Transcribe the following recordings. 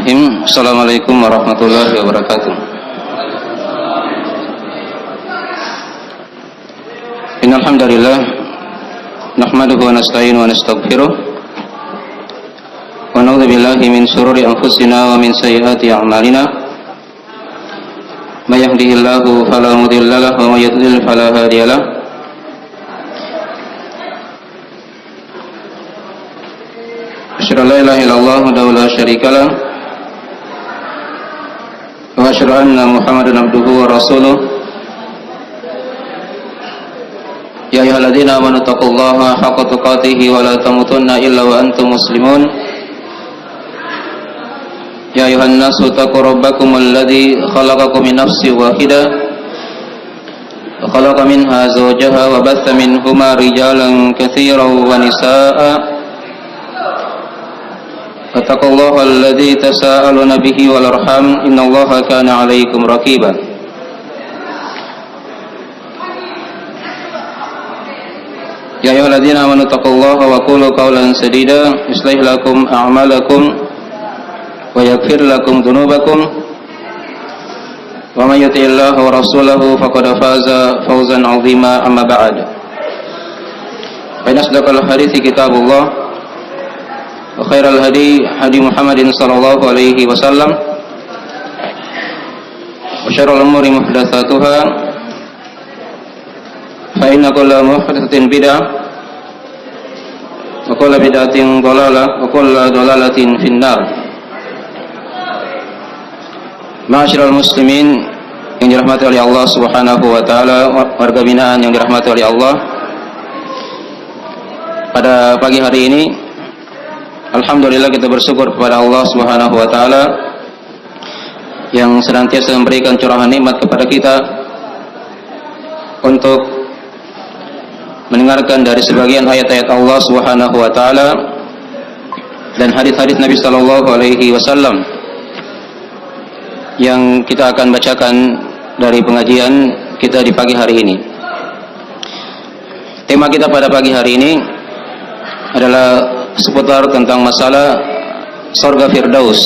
Bismillahirrahmanirrahim. Assalamualaikum warahmatullahi wabarakatuh. Innal hamdalillah nahmaduhu wa nasta'inu wa nastaghfiruh wa na'udzu billahi min shururi anfusina wa min sayyiati a'malina. May yahdihillahu fala mudilla lahu wa may yudlil fala hadiya lahu. Asyhadu an la ilaha illallah wahdahu la syarika lah wa asyhadu anna Muhammadan abduhu wa rasuluh. Ya ayyuhalladzina amanu taqullaha haqqa tuqatih wa la tamutunna illa wa antum muslimun. Ya ayyuhan nasu taqu rabbakumul ladzi khalaqakum min nafsin wahidah wa khalaqa minha zawjaha wa batha minhuma rijalan katsiran wa nisaa'a. Wattaqullaha alladzi tasaaluna bihi wal arham innallaha kana 'alaikum raqiba. Ya ayyuhalladzina amanu taqullaha wa qulu qawlan sadida yuslih lakum a'malakum wa yaghfir lakum dhunubakum wa may yuti'illaha wa rasulahu faqad faza fawzan 'azima amma ba'd. Fa asdaqal hadithi kitabullah wa khairal hadi hadi Muhammadin sallallahu alaihi wasallam wa syarrul umuri muhdatsatuha fa inna kulla muhdatsatin bid'ah wa kulla bid'atin dhalalah wa kulla dhalalatin finnar. Ma'asyiral muslimin yang dirahmati oleh Allah Subhanahu wa taala, warga binaan yang dirahmati oleh Allah. Pada pagi hari ini alhamdulillah kita bersyukur kepada Allah Subhanahu wa taala yang senantiasa memberikan curahan nikmat kepada kita untuk mendengarkan dari sebagian ayat-ayat Allah Subhanahu wa taala dan hadis-hadis Nabi sallallahu alaihi wasallam yang kita akan bacakan dari pengajian kita di pagi hari ini. Tema kita pada pagi hari ini adalah seputar tentang masalah surga Firdaus,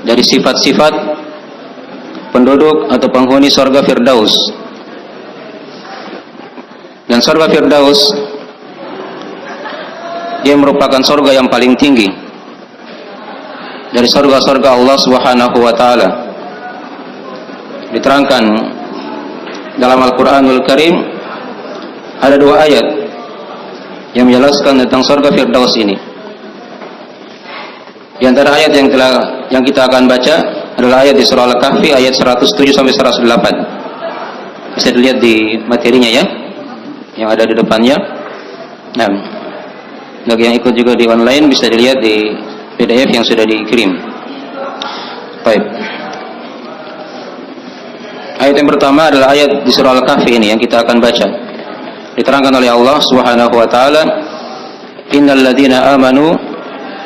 dari sifat-sifat penduduk atau penghuni surga Firdaus. Dan surga Firdaus dia merupakan surga yang paling tinggi dari surga-surga Allah Subhanahu wa taala. Diterangkan dalam Al-Qur'anul Karim ada dua ayat yang menjelaskan tentang surga Firdaus ini. Di antara ayat yang kita akan baca adalah ayat di surah Al-Kahfi ayat 107 sampai 108. Bisa dilihat di materinya ya, yang ada di depannya. Nah, bagi yang ikut juga di online bisa dilihat di PDF yang sudah dikirim. Baik. Ayat yang pertama adalah ayat di surah Al-Kahfi ini yang kita akan baca. Diterangkan oleh Allah Subhanahu wa taala, innal ladzina amanu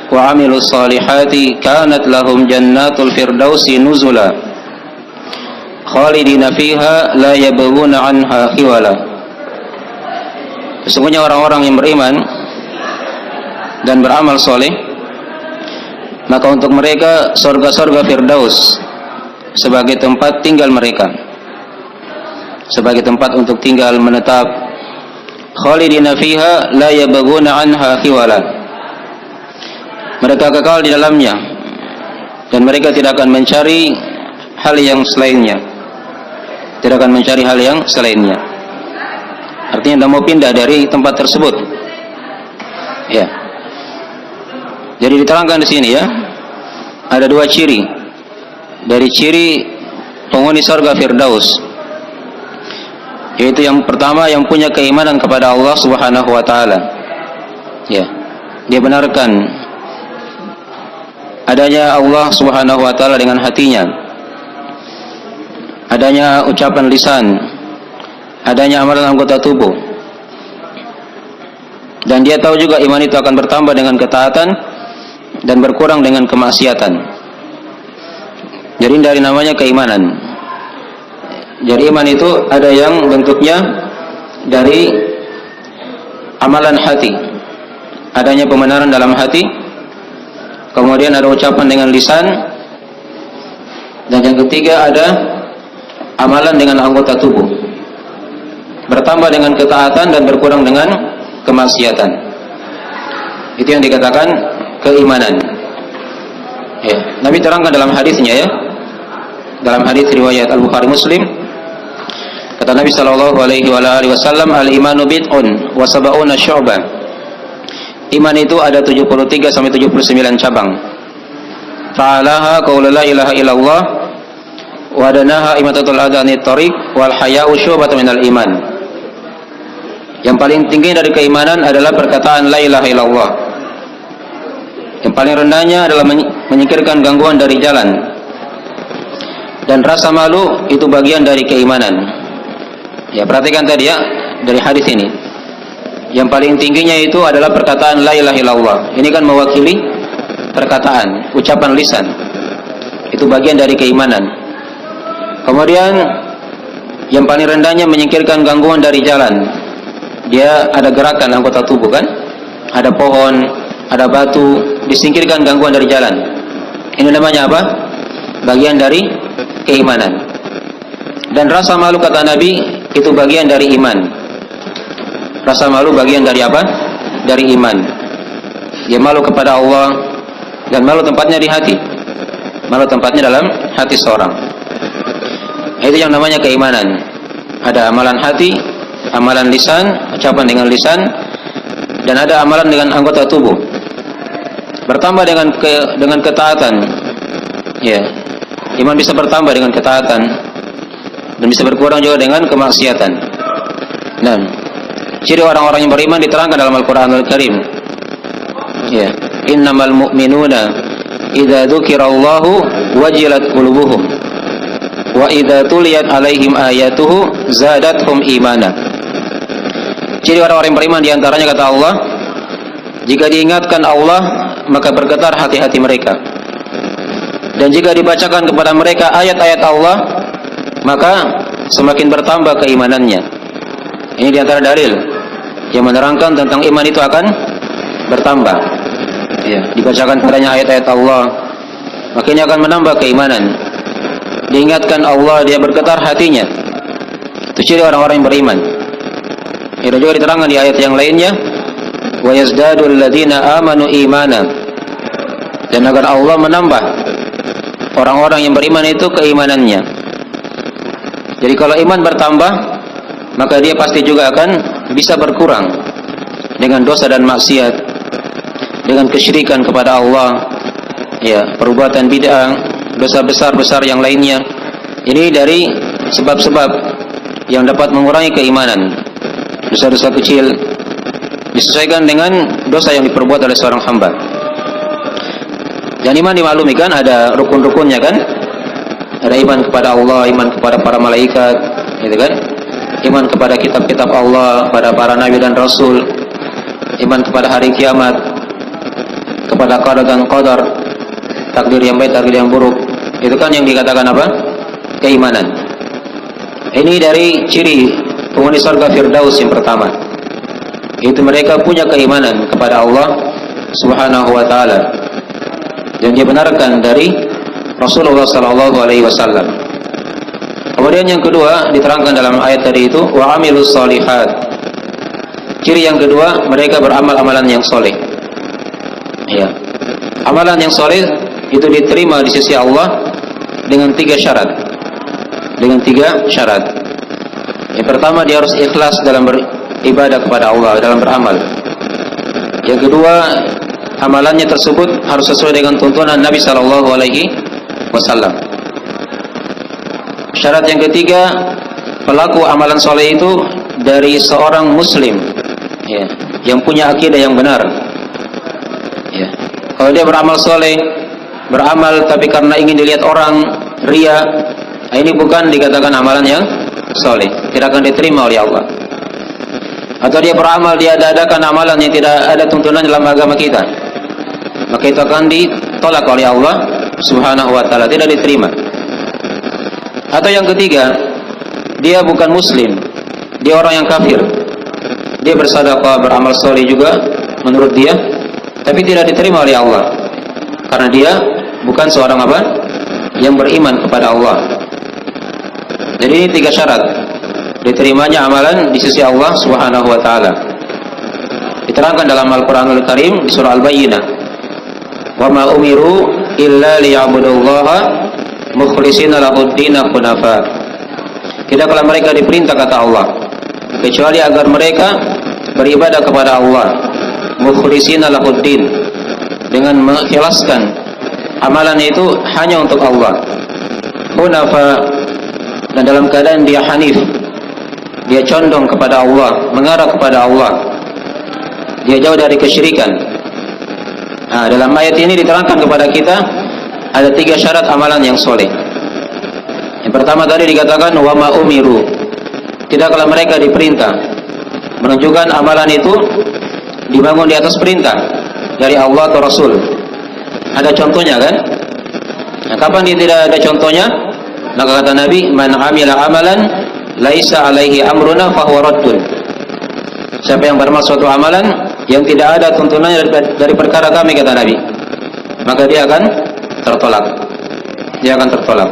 wa 'amilus solihati kanat lahum jannatul firdausi nuzula khalidina fiha la yabghuna 'anha khiwala. Sesungguhnya orang-orang yang beriman dan beramal soleh, maka untuk mereka surga-surga Firdaus sebagai tempat tinggal mereka, sebagai tempat untuk tinggal menetap. Khalidina fiha la yabghuna 'anha khiwala. Mereka kekal di dalamnya dan mereka tidak akan mencari hal yang selainnya. Tidak akan mencari hal yang selainnya. Artinya tidak mau pindah dari tempat tersebut. Ya. Jadi diterangkan di sini ya, ada dua ciri dari ciri penghuni surga Firdaus. Yaitu yang pertama, yang punya keimanan kepada Allah Subhanahu wa taala. Ya. Dia benarkan adanya Allah Subhanahu wa taala dengan hatinya. Adanya ucapan lisan, adanya amalan anggota tubuh. Dan dia tahu juga iman itu akan bertambah dengan ketaatan dan berkurang dengan kemaksiatan. Jadi dari namanya keimanan. Jadi iman itu ada yang bentuknya dari amalan hati, adanya pembenaran dalam hati, kemudian ada ucapan dengan lisan, dan yang ketiga ada amalan dengan anggota tubuh. Bertambah dengan ketaatan dan berkurang dengan kemaksiatan. Itu yang dikatakan keimanan. Ya, Nabi terangkan dalam hadisnya ya. Dalam hadis riwayat Al-Bukhari Muslim, kata Nabi sallallahu alaihi wasallam, al-imanu bid'un wa sab'una syu'bah. Iman itu ada 73 sampai 79 cabang. Fa'alaha qaulu la ilaha illallah wa adanaha imatatul adani thariq wal haya'u syu'batun minal iman. Yang paling tinggi dari keimanan adalah perkataan la ilaha illallah. Yang paling rendahnya adalah menyingkirkan gangguan dari jalan. Dan rasa malu itu bagian dari keimanan. Ya, perhatikan tadi ya dari hadis ini. Yang paling tingginya itu adalah perkataan la ilaha illallah. Ini kan mewakili perkataan, ucapan lisan. Itu bagian dari keimanan. Kemudian yang paling rendahnya menyingkirkan gangguan dari jalan. Dia ada gerakan anggota tubuh kan? Ada pohon, ada batu, disingkirkan gangguan dari jalan. Ini namanya apa? Bagian dari keimanan. Dan rasa malu kata Nabi itu bagian dari iman. Rasa malu bagian dari apa? Dari iman. Dia malu kepada Allah, dan malu tempatnya di hati. Malu tempatnya dalam hati seorang. Itu yang namanya keimanan. Ada amalan hati, amalan lisan, ucapan dengan lisan, dan ada amalan dengan anggota tubuh. Bertambah dengan ketaatan. Ya, iman bisa bertambah dengan ketaatan dan bisa berkurang juga dengan kemaksiatan. Dan ciri orang-orang yang beriman diterangkan dalam Al-Qur'anul Karim. Ya, innamal mu'minuna idza dzukirallahu wajilat qulubuhum wa idza tuliyat alaihim ayatuhu zadatuhum imana. Ciri orang-orang yang beriman diantaranya kata Allah, jika diingatkan Allah maka bergetar hati-hati mereka. Dan jika dibacakan kepada mereka ayat-ayat Allah, maka semakin bertambah keimanannya. Ini diantara dalil yang menerangkan tentang iman itu akan bertambah. Ya, dibacakan padanya ayat-ayat Allah, maka ini akan menambah keimanan. Diingatkan Allah, dia bergetar hatinya. Itu ciri orang-orang yang beriman. Itu juga diterangkan di ayat yang lainnya, wa yazdadul ladzina amanu imana. Dan agar Allah menambah orang-orang yang beriman itu keimanannya. Jadi kalau iman bertambah, maka dia pasti juga akan bisa berkurang dengan dosa dan maksiat, dengan kesyirikan kepada Allah, ya, perbuatan bid'ah, dosa besar-besar yang lainnya. Ini dari sebab-sebab yang dapat mengurangi keimanan. Dosa-dosa kecil disesuaikan dengan dosa yang diperbuat oleh seorang hamba. Dan iman dimaklumi kan ada rukun-rukunnya kan? Ada iman kepada Allah, iman kepada para malaikat, gitu kan? Iman kepada kitab-kitab Allah, pada para nabi dan rasul, iman kepada hari kiamat, kepada qada dan qadar, takdir yang baik, takdir yang buruk. Itu kan yang dikatakan apa? Keimanan. Ini dari ciri penghuni surga Firdaus yang pertama. Itu mereka punya keimanan kepada Allah Subhanahu wa taala. Dan dia benarkan dari Rasulullah sallallahu alaihi wasallam. Kemudian yang kedua diterangkan dalam ayat tadi itu wa amilus shalihat. Ciri yang kedua, mereka beramal amalan yang soleh. Ya. Amalan yang soleh itu diterima di sisi Allah dengan 3 syarat. Dengan 3 syarat. Yang pertama, dia harus ikhlas dalam beribadah kepada Allah, dalam beramal. Yang kedua, amalannya tersebut harus sesuai dengan tuntunan Nabi sallallahu alaihi wasallam. Syarat yang ketiga, pelaku amalan soleh itu dari seorang muslim, ya, yang punya akidah yang benar. Ya. Kalau dia beramal soleh, beramal tapi karena ingin dilihat orang, ria, ini bukan dikatakan amalan yang soleh, tidak akan diterima oleh Allah. Atau dia beramal, dia adakan amalan yang tidak ada tuntunan dalam agama kita, maka itu akan ditolak oleh Allah Subhanahu wa ta'ala, tidak diterima. Atau yang ketiga, dia bukan muslim, dia orang yang kafir, dia bersedekah, beramal soleh juga menurut dia, tapi tidak diterima oleh Allah. karena dia bukan seorang apa? Yang beriman kepada Allah. Jadi ini 3 syarat diterimanya amalan di sisi Allah Subhanahu wa taala. Diterangkan dalam Al-Qur'anul Karim di surah Al-Bayyinah. Wa ma umiru illa liya'budullaha mukhlishina lahud-din hunafa. Tidaklah mereka diperintah, kata Allah, kecuali agar mereka beribadah kepada Allah mukhlishina lahud-din, dengan mengikhlaskan amalan itu hanya untuk Allah. Hunafa, dan dalam keadaan dia hanif, dia condong kepada Allah, mengarah kepada Allah, dia jauh dari kesyirikan. Nah, dalam ayat ini diterangkan kepada kita ada 3 syarat amalan yang soleh. Yang pertama tadi dikatakan wa ma umiru, tidaklah mereka diperintah, menunjukkan amalan itu dibangun di atas perintah dari Allah atau Rasul. Ada contohnya kan? Nah, kapan dia tidak ada contohnya? Maka kata Nabi, man amila amalan laisa alaihi amruna fahuwa raddun. Siapa yang beramal suatu amalan yang tidak ada tuntunannya dari perkara kami, kata Nabi, maka dia akan tertolak. Dia akan tertolak.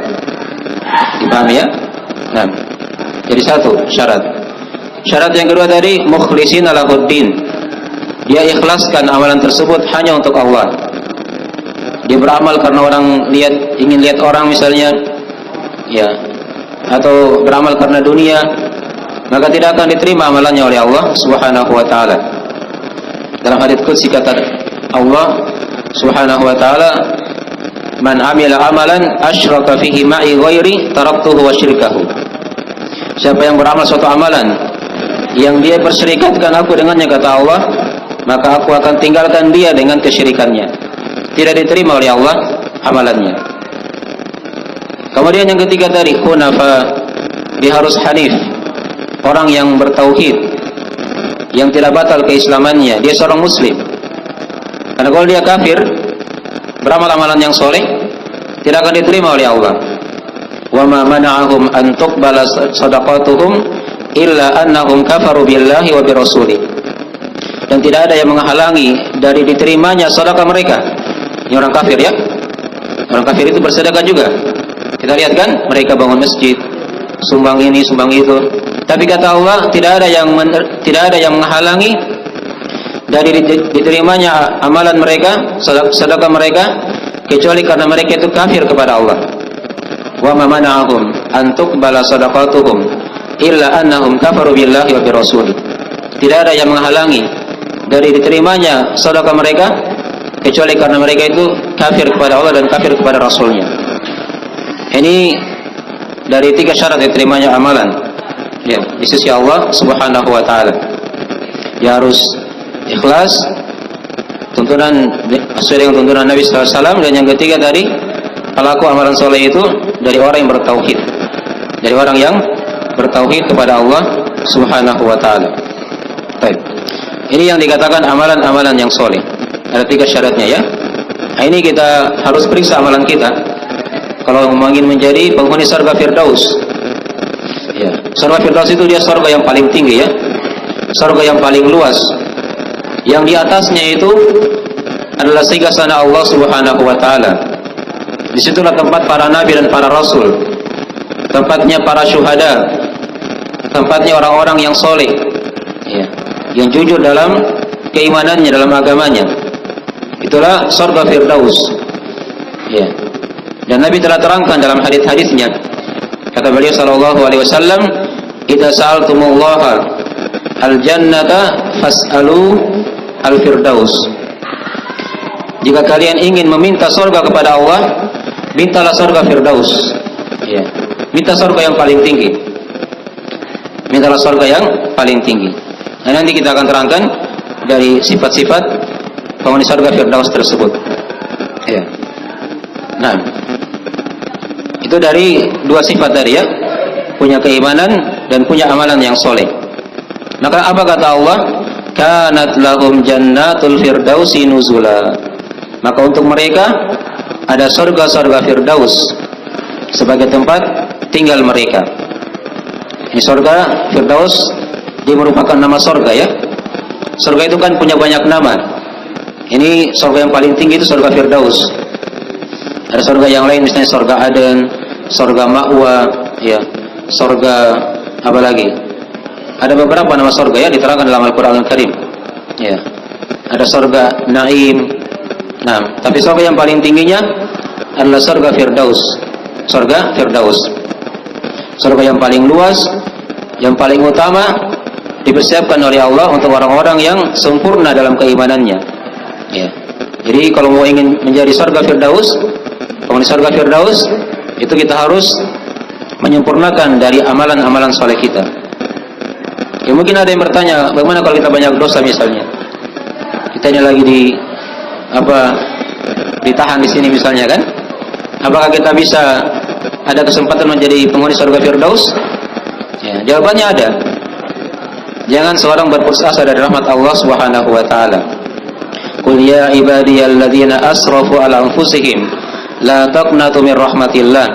Dipahami ya? Nah, jadi 1 syarat. Syarat yang kedua tadi mukhlishina lahuddin. Dia ikhlaskan amalan tersebut hanya untuk Allah. Dia beramal karena orang ingin lihat orang misalnya, ya, atau beramal karena dunia, maka tidak akan diterima amalannya oleh Allah Subhanahu wa taala. Dalam hadits qudsi kata Allah Subhanahu wa taala, man amila amalan asyraka fihi ma'i ghairi taraktuhu wa syirkahu. Siapa yang beramal suatu amalan yang dia bersyirikatkan aku dengannya, kata Allah, maka aku akan tinggalkan dia dengan kesyirikannya. Tidak diterima oleh Allah amalannya. Kemudian yang ketiga tadi hunafa, dia harus hanif, orang yang bertauhid, yang tidak batal keislamannya, dia seorang muslim. Karena kalau dia kafir, beramal amalan yang soleh, tidak akan diterima oleh Allah. Wa ma mana'ahum an tuqbala shadaqatuhum illa annahum kafaru billahi wa birrasulih. Dan tidak ada yang menghalangi dari diterimanya sedekah mereka. Ini orang kafir ya. Orang kafir itu bersedekah juga. Kita lihat kan, mereka bangun masjid, sumbang ini, sumbang itu. Tapi kata Allah, tidak ada yang menghalangi dari diterimanya amalan mereka, sedekah mereka, kecuali karena mereka itu kafir kepada Allah. Wa ma mana'ahum an tuqbala shadaqatuhum illa annahum kafaru billahi wa birrasulih. Tidak ada yang menghalangi dari diterimanya sedekah mereka, kecuali karena mereka itu kafir kepada Allah dan kafir kepada Rasulnya. Ini dari 3 syarat diterimanya amalan, ya, di sisi Allah Subhanahu wa taala. Dia harus ikhlas, tuntunan sesuai dengan tuntunan Nabi sallallahu alaihi wasallam, dan yang ketiga tadi pelaku amalan soleh itu dari orang yang bertauhid, dari orang yang bertauhid kepada Allah Subhanahu wa taala. Baik. Ini yang dikatakan amalan-amalan yang soleh. Ada 3 syaratnya ya. Nah, ini kita harus periksa amalan kita. Kalau ingin menjadi penghuni surga Firdaus, ya, surga Firdaus itu dia surga yang paling tinggi ya, surga yang paling luas. Yang di atasnya itu adalah singgasana Allah Subhanahu wa taala. Disitulah tempat para nabi dan para rasul, tempatnya para syuhada, tempatnya orang-orang yang soleh, ya, yang jujur dalam keimanannya, dalam agamanya. Itulah surga Firdaus, ya. Dan Nabi telah terangkan dalam hadis-hadisnya, kata beliau sallallahu alaihi wasallam, "Idza sa'altumullaha al-jannata fas'alu al-firdaus." Jika kalian ingin meminta surga kepada Allah, mintalah surga Firdaus. Ya. Minta surga yang paling tinggi. Mintalah surga yang paling tinggi. Nah, nanti kita akan terangkan dari sifat-sifat penghuni surga Firdaus tersebut. Ya. Nah, itu dari 2 sifat tadi ya, punya keimanan dan punya amalan yang soleh. Maka apa kata Allah? Kanat lahum jannatul firdausi nuzula. Maka untuk mereka ada surga-surga Firdaus sebagai tempat tinggal mereka. Ini surga Firdaus, dia merupakan nama surga ya. Surga itu kan punya banyak nama. Ini surga yang paling tinggi itu surga Firdaus. Ada surga yang lain, misalnya surga Aden, surga Ma'wa, ya, surga apa lagi? Ada beberapa nama surga ya diterangkan dalam Al-Qur'an Al-Karim. Ya. Ada surga Naim. Nah, tapi surga yang paling tingginya adalah surga Firdaus. Surga Firdaus. Surga yang paling luas, yang paling utama, dipersiapkan oleh Allah untuk orang-orang yang sempurna dalam keimanannya. Ya. Jadi kalau mau ingin menjadi surga Firdaus, penghuni surga Firdaus, itu kita harus menyempurnakan dari amalan-amalan soleh kita. Ya, mungkin ada yang bertanya, bagaimana kalau kita banyak dosa misalnya? Kita ini lagi ditahan di sini misalnya kan? Apakah kita bisa ada kesempatan menjadi penghuni surga Firdaus? Ya, jawabannya ada. Jangan seorang berputus asa dari rahmat Allah Subhanahu wa taala. Qul ya ibadiyalladzina asrafu ala anfusihim la taqnatu min rahmatillah.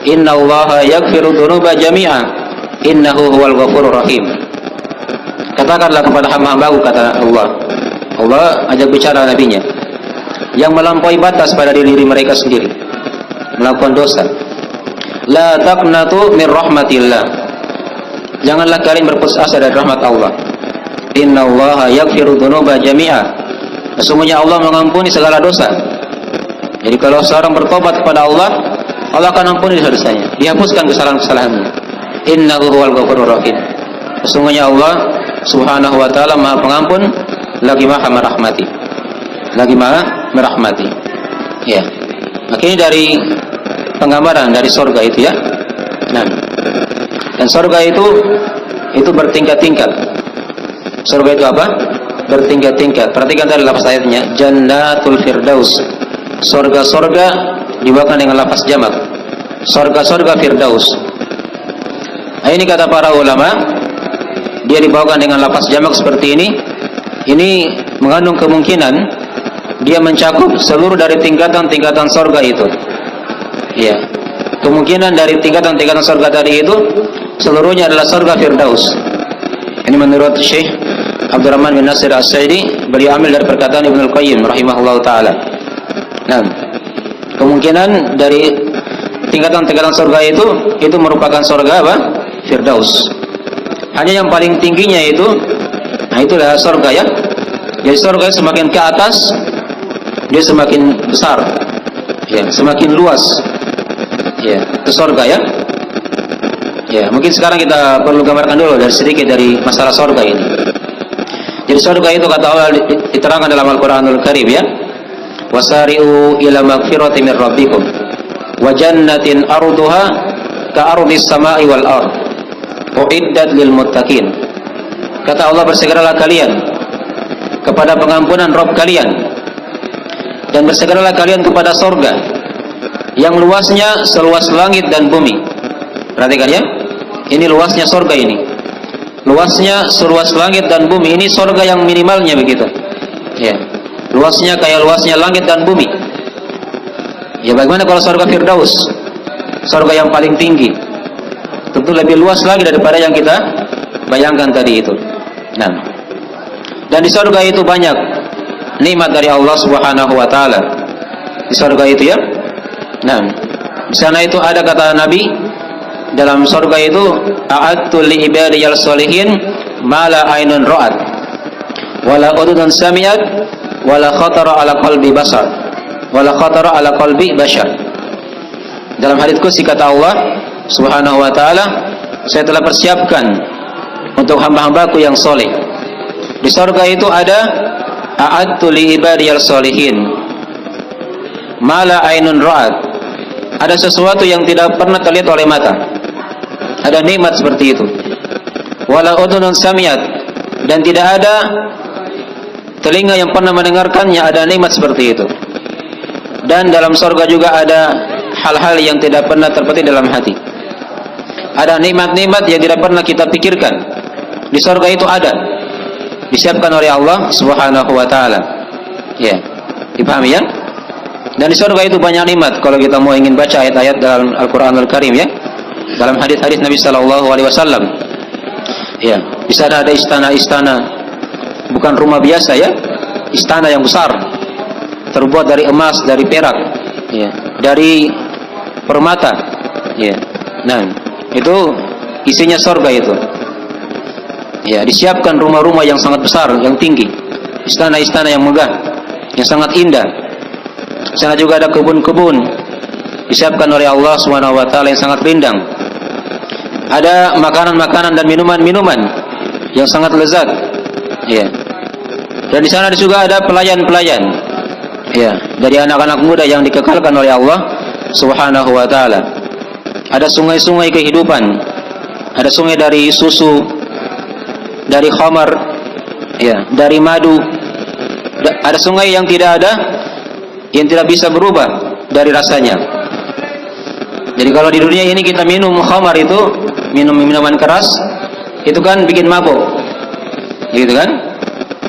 Innallaha yaghfiru dzunuba jami'a. Innahu huwal ghafurur rahim. Katakanlah kepada hamba-hambaku, kata Allah. Allah ajak bicara nabinya yang melampaui batas pada diri mereka sendiri, melakukan dosa. La taqnatu min rahmatillah. Janganlah kalian berputus asa dari rahmat Allah. Innallaha yaghfiru dzunuba jami'a. Sesungguhnya Allah mengampuni segala dosa. Jadi kalau seorang bertobat kepada Allah, Allah akan ampuni dosa-dosanya, dihapuskan kesalahan-kesalahannya. Innahu huwal ghafurur rahim. Sesungguhnya Allah Subhanahu wa taala Maha Pengampun, lagi Maha merahmati. Lagi Maha merahmati. Ya. Maka ini dari penggambaran dari surga itu ya. Nah, dan surga itu bertingkat-tingkat. Surga itu apa? Bertingkat-tingkat. Perhatikan tadi lafaz ayatnya, Jannatul Firdaus. Surga-surga dibawakan dengan lafaz jamak. Surga-surga Firdaus. Nah, ini kata para ulama, dia dibawakan dengan lafaz jamak seperti ini. Ini mengandung kemungkinan dia mencakup seluruh dari tingkatan-tingkatan surga itu. Ya. Kemungkinan dari tingkatan-tingkatan surga tadi itu seluruhnya adalah surga Firdaus. Ini menurut Syekh Abdurrahman bin Nasir As-Sa'idi, beliau ambil dari perkataan Ibnu Al-Qayyim rahimahullah taala. Nah, kemungkinan dari tingkatan-tingkatan surga itu merupakan surga apa? Firdaus. Hanya yang paling tingginya itu, nah itulah surga ya. Jadi surga semakin ke atas, dia semakin besar, ya, semakin luas, ya, ke surga ya. Ya, mungkin sekarang kita perlu gambarkan dulu dari sedikit dari masalah surga ini. Jadi surga itu kata Allah diterangkan dalam Al-Qur'anul Karim ya. Wasari'u ila magfirati min rabbikum wa jannatin arduha ka ardis sama'i wal ard. Uiddat lil muttaqin. Kata Allah, bersegeralah kalian kepada pengampunan Rabb kalian dan bersegeralah kalian kepada surga yang luasnya seluas langit dan bumi. Perhatikan ya. Ini luasnya surga ini. Luasnya seluas langit dan bumi. Ini surga yang minimalnya begitu. Ya. Luasnya kayak luasnya langit dan bumi. Ya, bagaimana kalau surga Firdaus? Surga yang paling tinggi. Tentu lebih luas lagi daripada yang kita bayangkan tadi itu. Nah, dan di surga itu banyak nikmat dari Allah Subhanahu wa taala. Di surga itu ya. Nah, di sana itu ada kata Nabi dalam surga itu, a'adtu li ibadiyal sholihin ma la ainun ra'at wala udhun sami'at wala khatara ala qalbi basar wala khatara ala qalbi bashar. Dalam hadits qudsi kata Allah Subhanahu wa taala, saya telah persiapkan untuk hamba-hambaku yang soleh. Di surga itu ada a'adtu li ibadiyal sholihin ma la ainun ra'at. Ada sesuatu yang tidak pernah terlihat oleh mata. Ada nikmat seperti itu. Wala udhunun samiat, dan tidak ada telinga yang pernah mendengarkannya, ada nikmat seperti itu. Dan dalam surga juga ada hal-hal yang tidak pernah terbetik dalam hati. Ada nikmat-nikmat yang tidak pernah kita pikirkan. Di surga itu ada. Disiapkan oleh Allah Subhanahu wa taala. Ya. Dipahami ya? Dan di surga itu banyak nikmat kalau kita mau ingin baca ayat-ayat dalam Al-Qur'anul Karim ya. Dalam hadis-hadis Nabi sallallahu alaihi wasallam. Ya, di sana ada istana-istana, bukan rumah biasa ya. Istana yang besar, terbuat dari emas, dari perak. ya, dari permata, ya. Nah, itu isinya surga itu. Ya, disiapkan rumah-rumah yang sangat besar, yang tinggi, istana-istana yang megah, yang sangat indah. Di sana juga ada kebun-kebun disiapkan oleh Allah Subhanahu wa taala yang sangat rindang. Ada makanan-makanan dan minuman-minuman yang sangat lezat. Ya. Dan di sana juga ada pelayan-pelayan. Ya, dari anak-anak muda yang dikekalkan oleh Allah Subhanahu wa taala. Ada sungai-sungai kehidupan. Ada sungai dari susu, dari khamar, ya, dari madu. Ada sungai yang tidak bisa berubah dari rasanya. Jadi kalau di dunia ini kita minum khamar itu, minum minuman keras, itu kan bikin mabuk, gitu kan?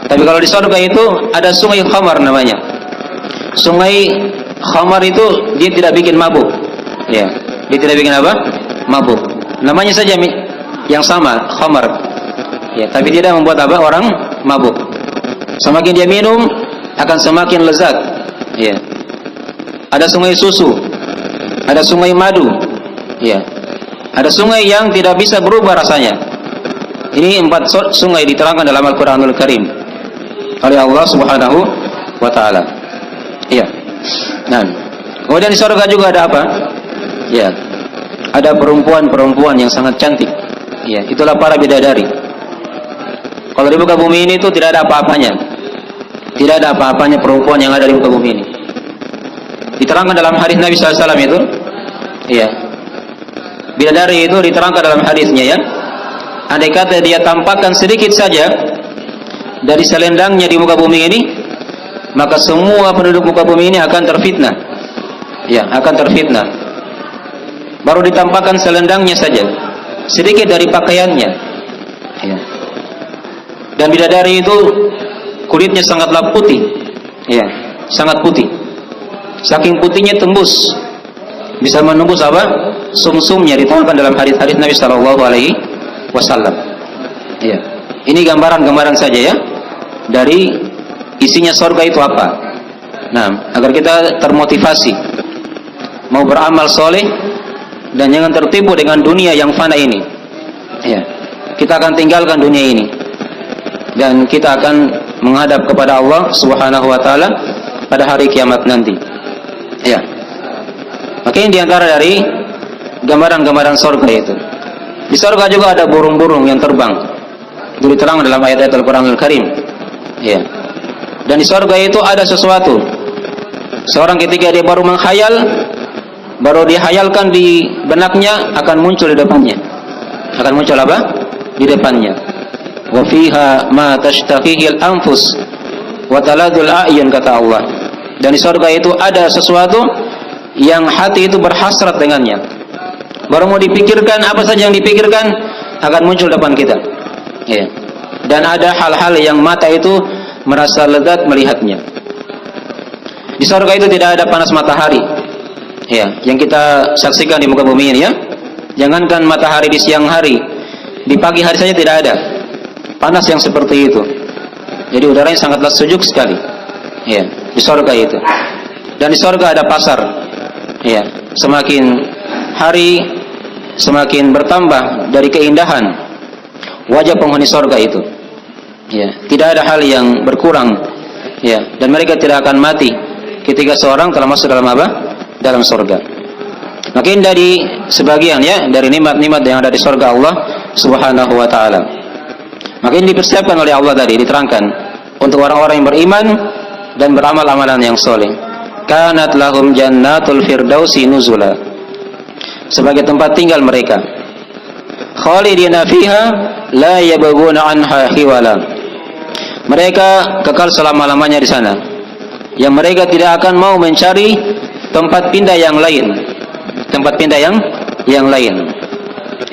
Tapi kalau di surga itu ada sungai khamar namanya. Sungai khamar itu dia tidak bikin mabuk, ya, dia tidak bikin apa? Mabuk. Namanya saja yang sama, khamar, ya, tapi tidak membuat apa? Orang mabuk. Semakin dia minum akan semakin lezat, ya. Ada sungai susu, ada sungai madu, ya. Ada sungai yang tidak bisa berubah rasanya. Ini 4 sungai diterangkan dalam Al-Quranul Karim oleh Allah Subhanahu wa taala. Ya. Nah, kemudian di surga juga ada apa? Ya. Ada perempuan-perempuan yang sangat cantik. Ya, itulah para bidadari. Kalau di muka bumi ini itu tidak ada apa-apanya. Tidak ada apa-apanya perempuan yang ada di muka bumi ini. Diterangkan dalam hadis Nabi SAW itu, ya, bidadari itu diterangkan dalam hadisnya, ya. Andai kata dia tampakkan sedikit saja dari selendangnya di muka bumi ini, maka semua penduduk muka bumi ini akan terfitnah, ya, akan terfitnah. Baru ditampakkan selendangnya saja, sedikit dari pakaiannya, ya. Dan bidadari itu kulitnya sangatlah putih, ya, sangat putih. Saking putihnya tembus, bisa menembus apa? Sumsumnya, diterangkan dalam hadis-hadis Nabi Shallallahu Alaihi Wasallam. Ya, ini gambaran-gambaran saja, ya, dari isinya surga itu apa. Nah, agar kita termotivasi mau beramal soleh dan jangan tertipu dengan dunia yang fana ini. Ya, kita akan tinggalkan dunia ini dan kita akan menghadap kepada Allah Subhanahu wa taala pada hari kiamat nanti. Ya. Maka ini diantara dari gambaran-gambaran surga itu. Di surga juga ada burung-burung yang terbang. Itu diterangkan dalam ayat-ayat Al-Quranul Karim. Ya. Dan di surga itu ada sesuatu. Seorang ketika dia baru menghayal, baru dihayalkan di benaknya, akan muncul di depannya. Akan muncul apa? Di depannya. Wa fiha ma tashtahihil anfus wa taladul a'yun, kata Allah. Dan di surga itu ada sesuatu yang hati itu berhasrat dengannya. Baru mau dipikirkan, apa saja yang dipikirkan akan muncul depan kita. Ya. Dan ada hal-hal yang mata itu merasa lezat melihatnya. Di surga itu tidak ada panas matahari, ya, yang kita saksikan di muka bumi ini, ya. Jangankan matahari di siang hari, di pagi hari saja tidak ada panas yang seperti itu. Jadi udaranya sangatlah sejuk sekali, ya, di surga itu. Dan di surga ada pasar, ya. Semakin hari semakin bertambah dari keindahan wajah penghuni surga itu, ya. Tidak ada hal yang berkurang, ya. Dan mereka tidak akan mati ketika seorang telah masuk dalam apa? Dalam surga. Maka indah di sebagian, ya, dari nikmat-nikmat yang ada di surga Allah Subhanahu wa taala. Maka ini dipersiapkan oleh Allah tadi, diterangkan untuk orang-orang yang beriman dan beramal amalan yang soleh. Kanat lahum jannatul firdausi nuzula, sebagai tempat tinggal mereka. Khalidina fiha la yabghuna anha hiwala. Mereka kekal selama-lamanya di sana, yang mereka tidak akan mau mencari tempat pindah yang lain. Tempat pindah yang lain.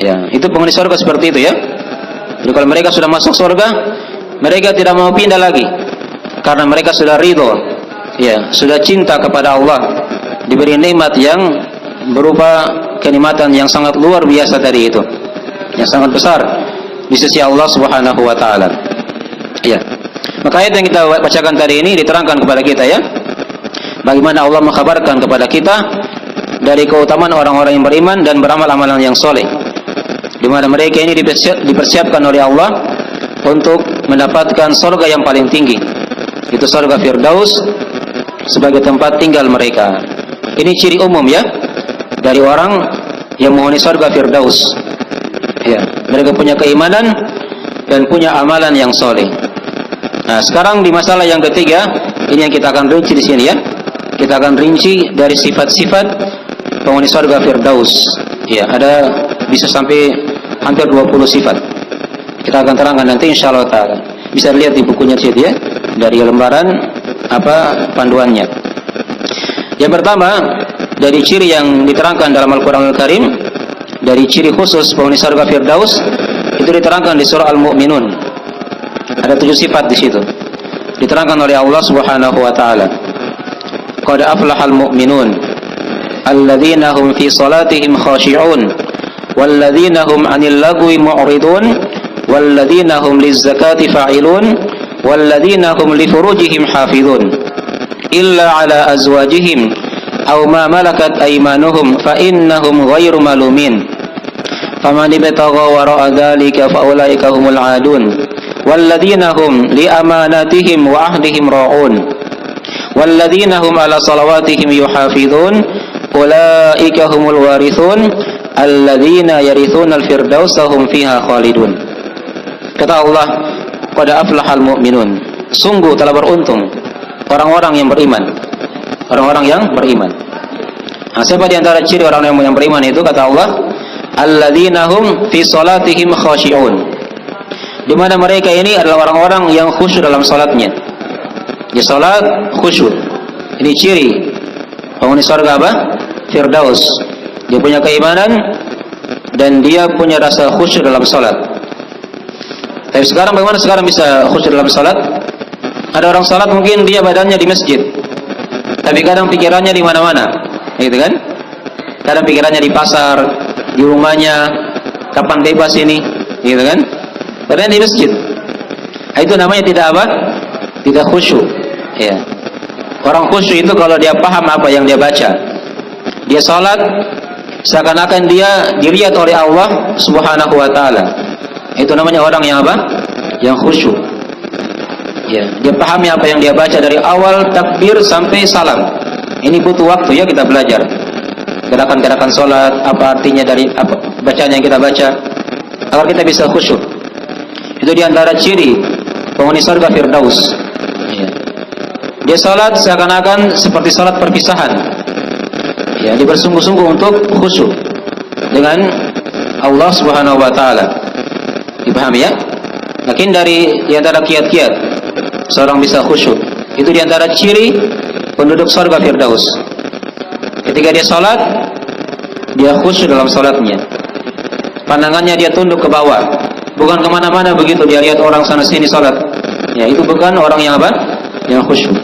Ya, itu penghuni surga seperti itu, ya. Jadi kalau mereka sudah masuk surga, mereka tidak mau pindah lagi, karena mereka sudah ridho, ya, sudah cinta kepada Allah, diberi nikmat yang berupa kenikmatan yang sangat luar biasa tadi itu, yang sangat besar di sisi Allah Subhanahu wa taala. Ya. Maka ayat yang kita bacakan tadi ini diterangkan kepada kita, ya. Bagaimana Allah mengkabarkan kepada kita dari keutamaan orang-orang yang beriman dan beramal amalan yang soleh, di mana mereka ini dipersiapkan oleh Allah untuk mendapatkan surga yang paling tinggi, itu surga Firdaus sebagai tempat tinggal mereka. Ini ciri umum ya dari orang yang menghuni surga Firdaus. Ya, mereka punya keimanan dan punya amalan yang soleh. Nah, sekarang di masalah yang ketiga, ini yang kita akan rinci di sini ya. Kita akan rinci dari sifat-sifat penghuni surga Firdaus. Ya, ada bisa sampai hampir 20 sifat. Kita akan terangkan nanti insyaallah taala. Bisa lihat di bukunya situ ya, dari lembaran panduannya. Yang pertama, dari ciri yang diterangkan dalam Al-Qur'anul Karim, dari ciri khusus penghuni surga Firdaus itu diterangkan di surah Al-Mu'minun. Ada 7 sifat di situ. Diterangkan oleh Allah Subhanahu wa taala. Qad aflahal mu'minun alladzina hum fi salatihim khashi'un walladzina hum 'anil lagwi mu'ridun walladzina hum lizzakati fa'ilun walladzina hum li furujihim hafizun illa 'ala azwajihim aw ma malakat aymanuhum fa innahum ghairu malumin faman ibtagha wara'a dzalika fa ulaika humul 'adun walladzina hum li amanatihim wa ahdihim ra'un walladzina hum 'ala salawatihim yuhafizun ulaika humul warithun alladzina yarithuna al-firdausa hum fiha khalidun. Kata Allah, qad aflahal mu'minun, sungguh telah beruntung orang-orang yang beriman. Orang-orang yang beriman. Nah, siapa di antara ciri orang yang beriman itu? Kata Allah, alladzina hum fi salatihim khashi'un, di mana mereka ini adalah orang-orang yang khusyuk dalam salatnya. Di salat khusyuk. Ini ciri penghuni surga apa? Firdaus. Dia punya keimanan dan dia punya rasa khusyuk dalam salat. Tapi sekarang bagaimana sekarang bisa khusyuk dalam salat? Ada orang salat mungkin dia badannya di masjid, tapi kadang pikirannya di mana-mana, gitu kan? Kadang pikirannya di pasar, di rumahnya, kapan bebas ini, gitu kan? Padahal di masjid. Itu namanya tidak apa? Tidak khusyuk. Ya. Orang khusyuk itu kalau dia paham apa yang dia baca. Dia salat seakan-akan dia dilihat oleh Allah Subhanahu wa taala. Itu namanya orang yang apa? Yang khusyuk. Ya, dia pahami apa yang dia baca dari awal takbir sampai salam. Ini butuh waktu ya kita belajar. Gerakan-gerakan salat, apa artinya dari apa bacaan yang kita baca agar kita bisa khusyuk. Itu diantara ciri penghuni surga Firdaus. Ya. Dia salat seakan-akan seperti salat perpisahan. Ya, dia bersungguh-sungguh untuk khusyuk dengan Allah Subhanahu wa taala. Dipahami ya? Mungkin dari diantara kiat-kiat seorang bisa khusyuk, itu diantara ciri penduduk surga Firdaus. Ketika dia salat, dia khusyuk dalam salatnya. Pandangannya dia tunduk ke bawah, bukan kemana-mana begitu dia lihat orang sana sini salat. Ya, itu bukan orang yang apa? Yang khusyuk.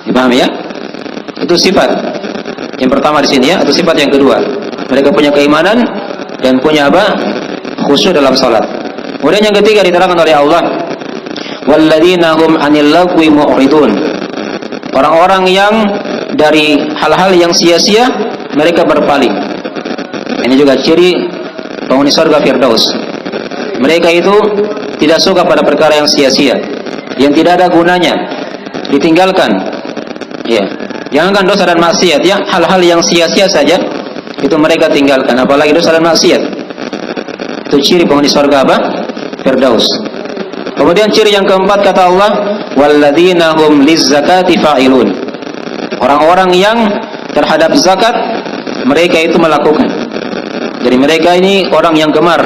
Dipahami ya? Itu sifat yang pertama di sini ya, atau sifat yang kedua. Mereka punya keimanan dan punya apa? Khusyuk dalam salat. Kemudian yang ketiga diterangkan oleh Allah, walladzina hum 'anil lagwi mu'ridun. Orang-orang yang dari hal-hal yang sia-sia mereka berpaling. Ini juga ciri penghuni surga Firdaus. Mereka itu tidak suka pada perkara yang sia-sia, yang tidak ada gunanya, ditinggalkan. Ya, jangankan dosa dan maksiat ya, hal-hal yang sia-sia saja itu mereka tinggalkan, apalagi dosa dan maksiat. Itu ciri penghuni surga apa? Firdaus. Kemudian ciri yang keempat kata Allah, walladzina hum lizzakati fa'ilun. Orang-orang yang terhadap zakat mereka itu melakukan. Jadi mereka ini orang yang gemar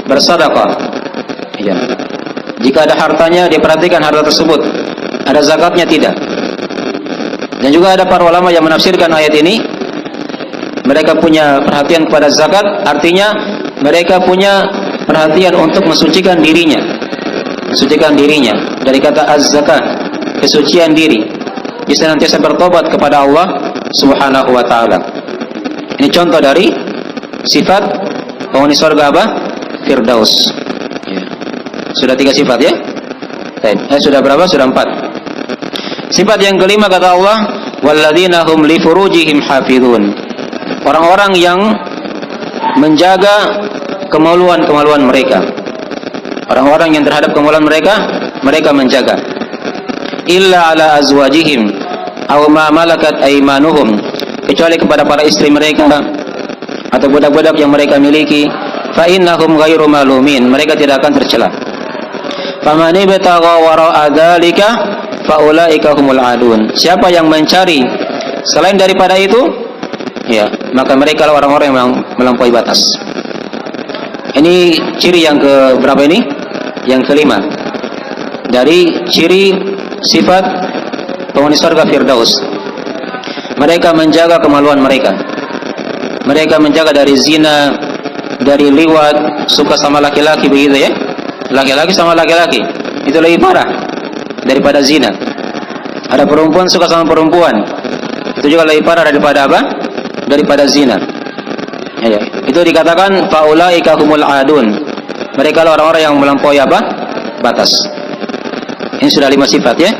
bersedekah. Ya. Jika ada hartanya dia perhatikan harta tersebut. Ada zakatnya tidak. Dan juga ada para ulama yang menafsirkan ayat ini, mereka punya perhatian kepada zakat, artinya mereka punya perhatian untuk mensucikan dirinya. Mensucikan dirinya dari kata az-zakat, kesucian diri. Dia senantiasa bertobat kepada Allah Subhanahu wa taala. Ini contoh dari sifat penghuni surga apa? Firdaus. Ya. Sudah 3 sifat ya? Sudah berapa? Sudah 4. Sifat yang kelima kata Allah, walladzina hum li furujihim hafizun. Orang-orang yang menjaga kemaluan-kemaluan mereka. Orang-orang yang terhadap kemaluan mereka, mereka menjaga. Illa ala azwajihim aw ma malakat aymanuhum, kecuali kepada para istri mereka atau budak-budak yang mereka miliki. Fa innahum ghairu malumin, mereka tidak akan tercela. Faman ibtagha wara'a dzalika fa ulaika humul adun. Siapa yang mencari selain daripada itu, ya, maka mereka lah orang-orang yang melampaui batas. Ini ciri yang ke berapa ini? Yang kelima. Dari ciri sifat penghuni surga Firdaus. Mereka menjaga kemaluan mereka. Mereka menjaga dari zina, dari liwat, suka sama laki-laki begitu ya. Laki-laki sama laki-laki itu lebih parah daripada zina. Ada perempuan suka sama perempuan, itu juga lebih parah daripada apa? Daripada zina. Ya, itu dikatakan faulaika humul adun. Mereka lah orang-orang yang melampaui apa? Batas. Ini sudah 5 sifat ya.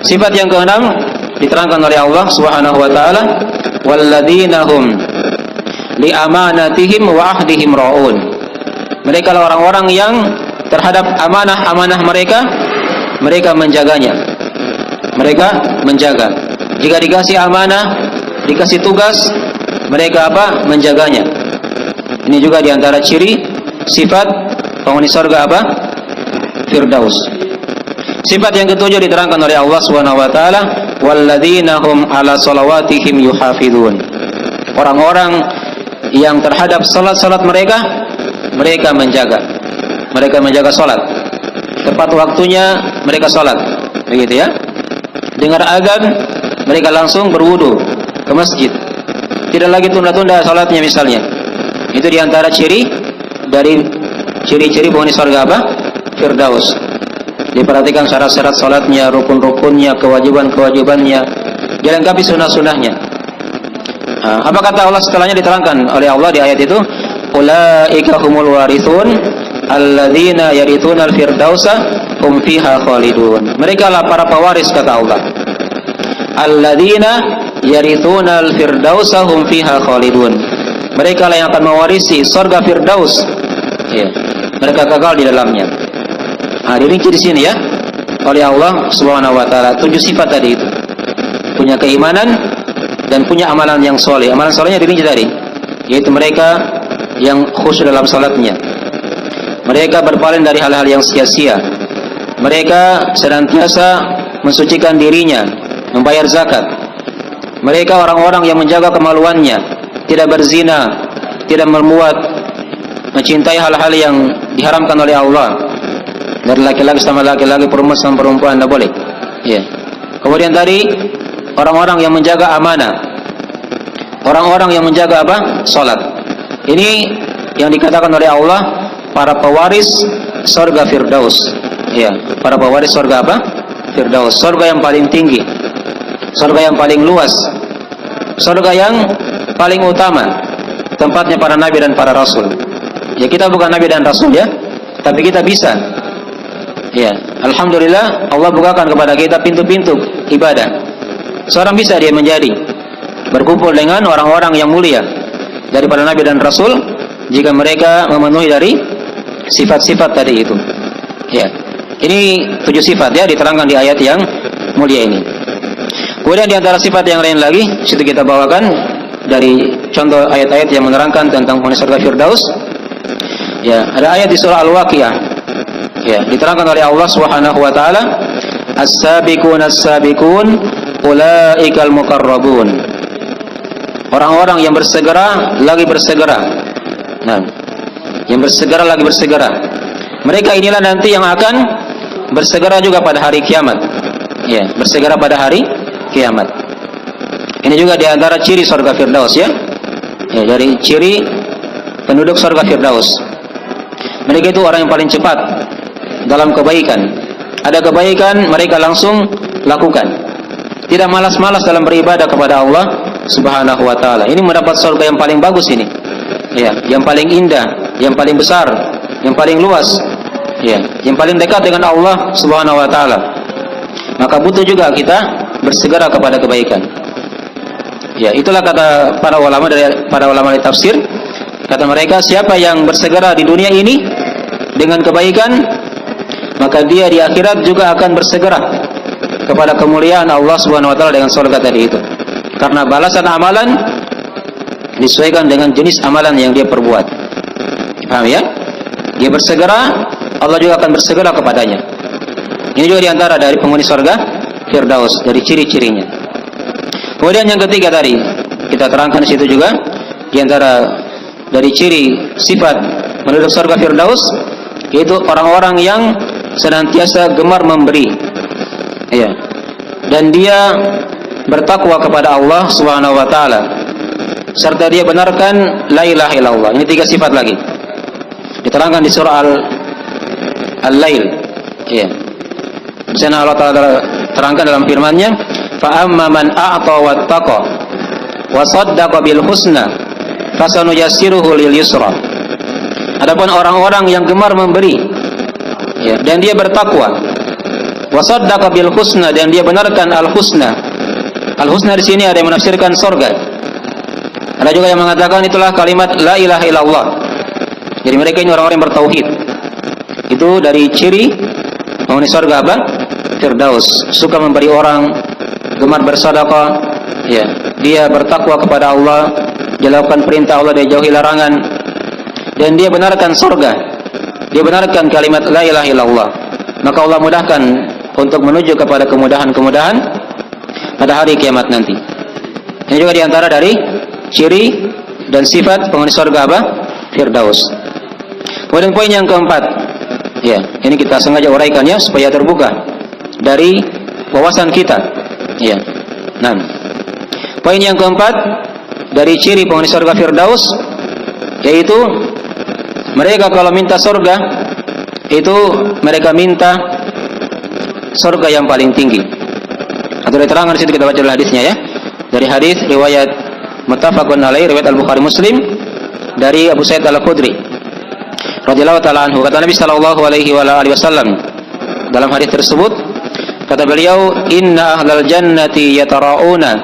Sifat yang keenam diterangkan oleh Allah Subhanahu wa taala, walladzina hum li amanatihim wa ahdihim raun. Mereka lah orang-orang yang terhadap amanah-amanah mereka, mereka menjaganya. Mereka menjaga. Jika dikasih amanah, dikasih tugas, mereka apa? Menjaganya. Ini juga diantara ciri sifat penghuni surga apa? Firdaus. Sifat yang ketujuh diterangkan oleh Allah Subhanahu wa taala, walladzina hum ala shalawatihim yuhafizun. Orang-orang yang terhadap salat-salat mereka, mereka menjaga. Mereka menjaga salat. Tepat waktunya mereka salat. Begitu ya. Dengar azan, mereka langsung berwudu ke masjid. Tidak lagi tunda-tunda salatnya misalnya. Itu diantara ciri dari ciri-ciri penghuni surga apa? Firdaus. Diperhatikan syarat-syarat salatnya, rukun-rukunnya, kewajiban-kewajibannya, dilengkapi sunnah-sunnahnya. Apa kata Allah setelahnya diterangkan oleh Allah di ayat itu? Ulaika humul warithun alladzina yarithuna al-firdausa hum fiha khalidun. Mereka lah para pewaris kata Allah. Alladzina yarithuna al-firdausa hum fiha khalidun. Mereka lah yang akan mewarisi surga Firdaus. Ya, mereka kekal di dalamnya. Dirinci di sini ya oleh Allah Subhanahu wa taala 7 sifat tadi itu. Punya keimanan dan punya amalan yang soleh. Amalan solehnya dirinci tadi, yaitu mereka yang khusyuk dalam salatnya. Mereka berpaling dari hal-hal yang sia-sia. Mereka senantiasa mensucikan dirinya, membayar zakat. Mereka orang-orang yang menjaga kemaluannya, tidak berzina, tidak membuat mencintai hal-hal yang diharamkan oleh Allah. Dari laki-laki sama laki-laki, perempuan sama perempuan, tidak boleh. Ya. Kemudian tadi orang-orang yang menjaga amanah, orang-orang yang menjaga apa? Salat. Ini yang dikatakan oleh Allah para pewaris surga Firdaus. Ya, para pewaris surga apa? Firdaus. Surga yang paling tinggi, surga yang paling luas, surga yang paling utama, tempatnya para nabi dan para rasul. Ya, kita bukan nabi dan rasul ya, tapi kita bisa. Ya, alhamdulillah Allah bukakan kepada kita pintu-pintu ibadah. Seorang bisa dia menjadi berkumpul dengan orang-orang yang mulia daripada nabi dan rasul jika mereka memenuhi dari sifat-sifat tadi itu. Ya. Ini 7 sifat ya diterangkan di ayat yang mulia ini. Kemudian di antara sifat yang lain lagi situ kita bawakan dari contoh ayat-ayat yang menerangkan tentang penghuni surga Firdaus. Ya, ada ayat di surah Al-Waqiah. Ya, diterangkan oleh Allah Subhanahu wa taala, as-sabiqun as-sabiqun ulaikal muqarrabun. Orang-orang yang bersegera lagi bersegera. Nah, yang bersegera lagi bersegera. Mereka inilah nanti yang akan bersegera juga pada hari kiamat. Ya, bersegera pada hari kiamat. Ini juga di antara ciri surga Firdaus ya. Ya, dari ciri penduduk surga Firdaus. Mereka itu orang yang paling cepat dalam kebaikan. Ada kebaikan mereka langsung lakukan. Tidak malas-malas dalam beribadah kepada Allah Subhanahu wa taala. Ini mendapat surga yang paling bagus ini. Ya, yang paling indah, yang paling besar, yang paling luas. Ya, yang paling dekat dengan Allah Subhanahu wa taala. Maka butuh juga kita bersegera kepada kebaikan. Ya, itulah kata para ulama tafsir. Kata mereka, siapa yang bersegera di dunia ini dengan kebaikan, maka dia di akhirat juga akan bersegera kepada kemuliaan Allah Subhanahu wa taala dengan surga tadi itu. Karena balasan amalan disesuaikan dengan jenis amalan yang dia perbuat. Paham ya? Dia bersegera, Allah juga akan bersegera kepadanya. Ini juga diantara dari penghuni surga Firdaus, dari ciri-cirinya. Kemudian yang ketiga tadi kita terangkan di situ juga, diantara dari ciri sifat penduduk surga Firdaus, yaitu orang-orang yang senantiasa gemar memberi. Ya. Dan dia bertakwa kepada Allah Subhanahu wa taala, serta dia benarkan la ilaha illallah. Ini tiga sifat lagi diterangkan di surah Al-Lail. Ya. Di sana Allah Taala terangkan dalam firman-Nya, fa amma man a'ta wattaqa wa saddaqa bil husna fasanuyassiruhu lil yusra. Adapun orang-orang yang gemar memberi, ya, dan dia bertakwa, wa saddaqa bil husna, dan dia benarkan al husna. Al husna di sini ada yang menafsirkan surga. Ada juga yang mengatakan itulah kalimat la ilaha illallah. Jadi mereka ini orang-orang yang bertauhid. Itu dari ciri penghuni surga apa? Firdaus. Suka memberi orang, gemar bersedekah, ya. Dia bertakwa kepada Allah, dia lakukan perintah Allah, dia jauhi larangan, dan dia benarkan surga. Dia benarkan kalimat la ilaha illallah. Maka Allah mudahkan untuk menuju kepada kemudahan-kemudahan pada hari kiamat nanti. Ini juga diantara dari ciri dan sifat penghuni surga apa? Firdaus. Kemudian poin yang keempat, ya, ini kita sengaja uraikan ya supaya terbuka dari wawasan kita. Ya. Nah, poin yang keempat dari ciri penghuni surga Firdaus, yaitu mereka kalau minta surga itu mereka minta surga yang paling tinggi. Atau diterangkan di situ, kita baca hadisnya ya. Dari hadis riwayat muttafaqun alaih, riwayat Al-Bukhari Muslim, dari Abu Sa'id Al-Khudri radhiyallahu taala anhu, kata Nabi sallallahu alaihi wasallam dalam hadis tersebut, kata beliau, inna ahlal jannati yatara'una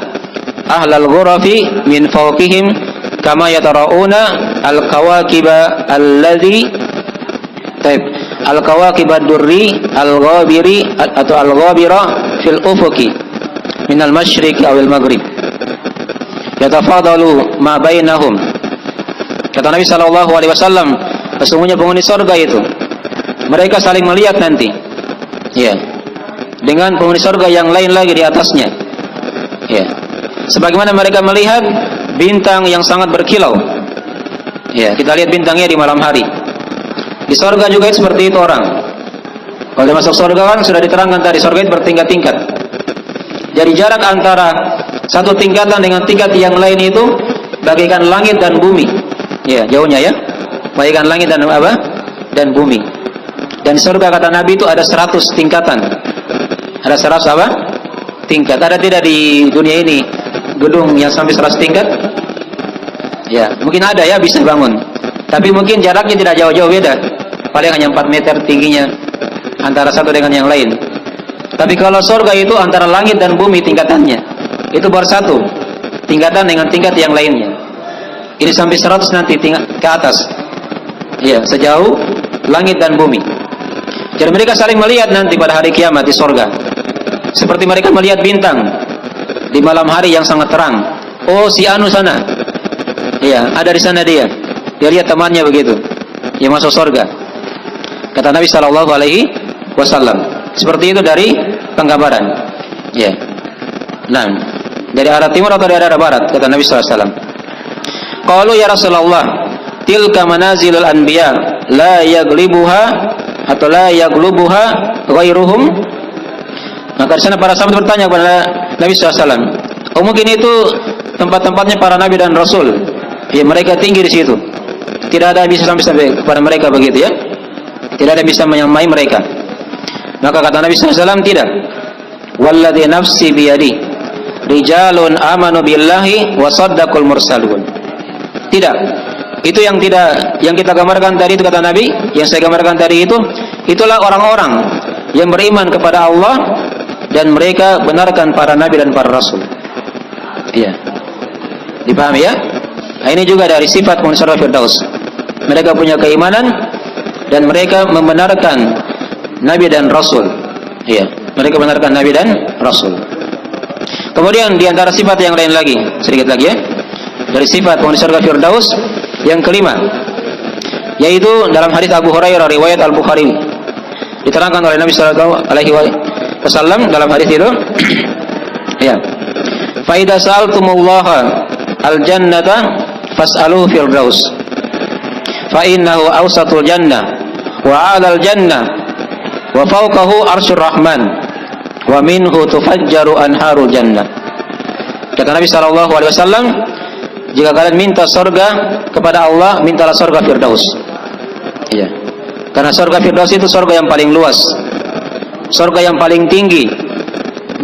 ahlal ghurafi min fawqihim kama yatara'una al-kawakiba alladhi al-kawakiba durri al-ghabiri atau al-ghabira fil ufuki min al-masyriq awil maghrib yatafadalu ma bainahum. Kata Nabi sallallahu alaihi wasallam, sesungguhnya penghuni surga itu mereka saling melihat nanti, ya, dengan penghuni surga yang lain lagi di atasnya, ya, sebagaimana mereka melihat bintang yang sangat berkilau. Ya, kita lihat bintangnya di malam hari. Di surga juga itu seperti itu orang. Kalau dia masuk surga kan sudah diterangkan tadi, surga itu bertingkat-tingkat. Jadi jarak antara satu tingkatan dengan tingkat yang lain itu bagaikan langit dan bumi. Ya, jauhnya ya. Bagaikan langit dan apa? Dan bumi. Dan surga kata Nabi itu ada 100 tingkatan. Ada 100 apa? Tingkat. Ada tidak di dunia ini gedung yang sampai 100 tingkat? Ya, mungkin ada ya, bisa bangun. Tapi mungkin jaraknya tidak jauh-jauh beda. Paling hanya 4 meter tingginya antara satu dengan yang lain. Tapi kalau surga itu antara langit dan bumi tingkatannya, itu baru satu tingkatan dengan tingkat yang lainnya. Ini sampai 100 nanti ke atas. Ya, sejauh langit dan bumi. Jadi mereka saling melihat nanti pada hari kiamat di surga. Seperti mereka melihat bintang di malam hari yang sangat terang. Oh, si anu sana. Ya, ada di sana dia. Dia lihat temannya begitu. Yang masuk surga. Kata Nabi sallallahu alaihi wasallam. Seperti itu dari penggambaran. Ya. Nah, dari arah timur atau dari arah barat, kata Nabi sallallahu alaihi wasallam. Qalu ya Rasulullah, tilka manazilul anbiya la yaglibuha atau la yaglubuha ghairuhum. Maka di sana para sahabat bertanya kepada Nabi SAW, oh mungkin itu tempat-tempatnya para nabi dan rasul. Ya, mereka tinggi di situ. Tidak ada yang bisa sampai kepada mereka begitu ya. Tidak ada yang bisa menyamai mereka. Maka kata Nabi SAW, tidak. Walladzi nafsi biyadi, rijalun amanu billahi wa saddaqul mursalun. Tidak. Itu yang kita gambarkan tadi itu, kata Nabi, yang saya gambarkan tadi itu, itulah orang-orang yang beriman kepada Allah dan mereka benarkan para nabi dan para rasul. Iya. Dipahami ya? Nah, ini juga dari sifat penghuni surga Firdaus. Mereka punya keimanan dan mereka membenarkan Nabi dan Rasul. Iya, mereka membenarkan Nabi dan Rasul. Kemudian di antara sifat yang lain lagi, sedikit lagi ya. Dari sifat penghuni surga Firdaus yang kelima, yaitu dalam hadis Abu Hurairah riwayat Al-Bukhari, diterangkan oleh Nabi sallallahu alaihi wasallam dalam hadis itu, ya. Fa idza sa'altumullaha al-jannata fas'aluhu firdaus. Fa innahu awsatul jannah wa 'alal jannah wa fawqahu arsyur rahman wa minhu tufajjaru anharul jannah. Kata Nabi sallallahu alaihi wasallam, jika kalian minta surga kepada Allah, mintalah surga Firdaus. Iya. Karena surga Firdaus itu surga yang paling luas, surga yang paling tinggi,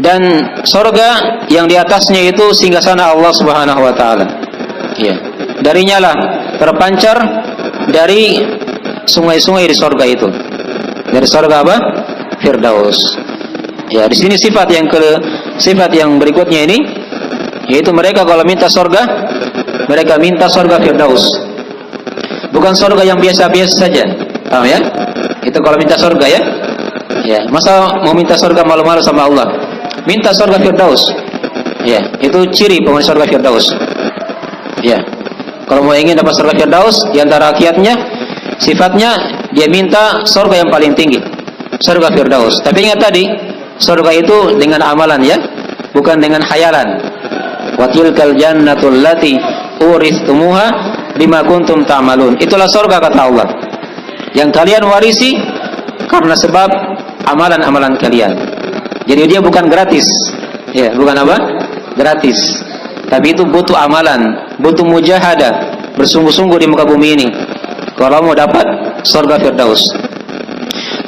dan surga yang di atasnya itu singgasana Allah Subhanahu wa taala. Iya. Darinya lah terpancar dari sungai-sungai di surga itu. Dari surga apa? Firdaus. Ya, di sini sifat yang berikutnya ini, yaitu mereka kalau minta surga, mereka minta surga Firdaus. Bukan surga yang biasa-biasa saja. Paham ya? Itu kalau minta surga ya. Ya, masa mau minta surga malu-malu sama Allah? Minta surga Firdaus. Ya, itu ciri penghuni surga Firdaus. Ya. Kalau mau ingin dapat surga Firdaus, di antara kiatnya, sifatnya dia minta surga yang paling tinggi, surga Firdaus. Tapi ingat tadi, surga itu dengan amalan ya, bukan dengan khayalan. Wa tilkal jannatul lati uristumuha bima kuntum ta'malun. Itulah surga kata Allah, yang kalian warisi karena sebab amalan-amalan kalian. Jadi dia bukan gratis. Ya, bukan apa? Gratis. Tapi itu butuh amalan, butuh mujahadah, bersungguh-sungguh di muka bumi ini kalau mau dapat surga Firdaus.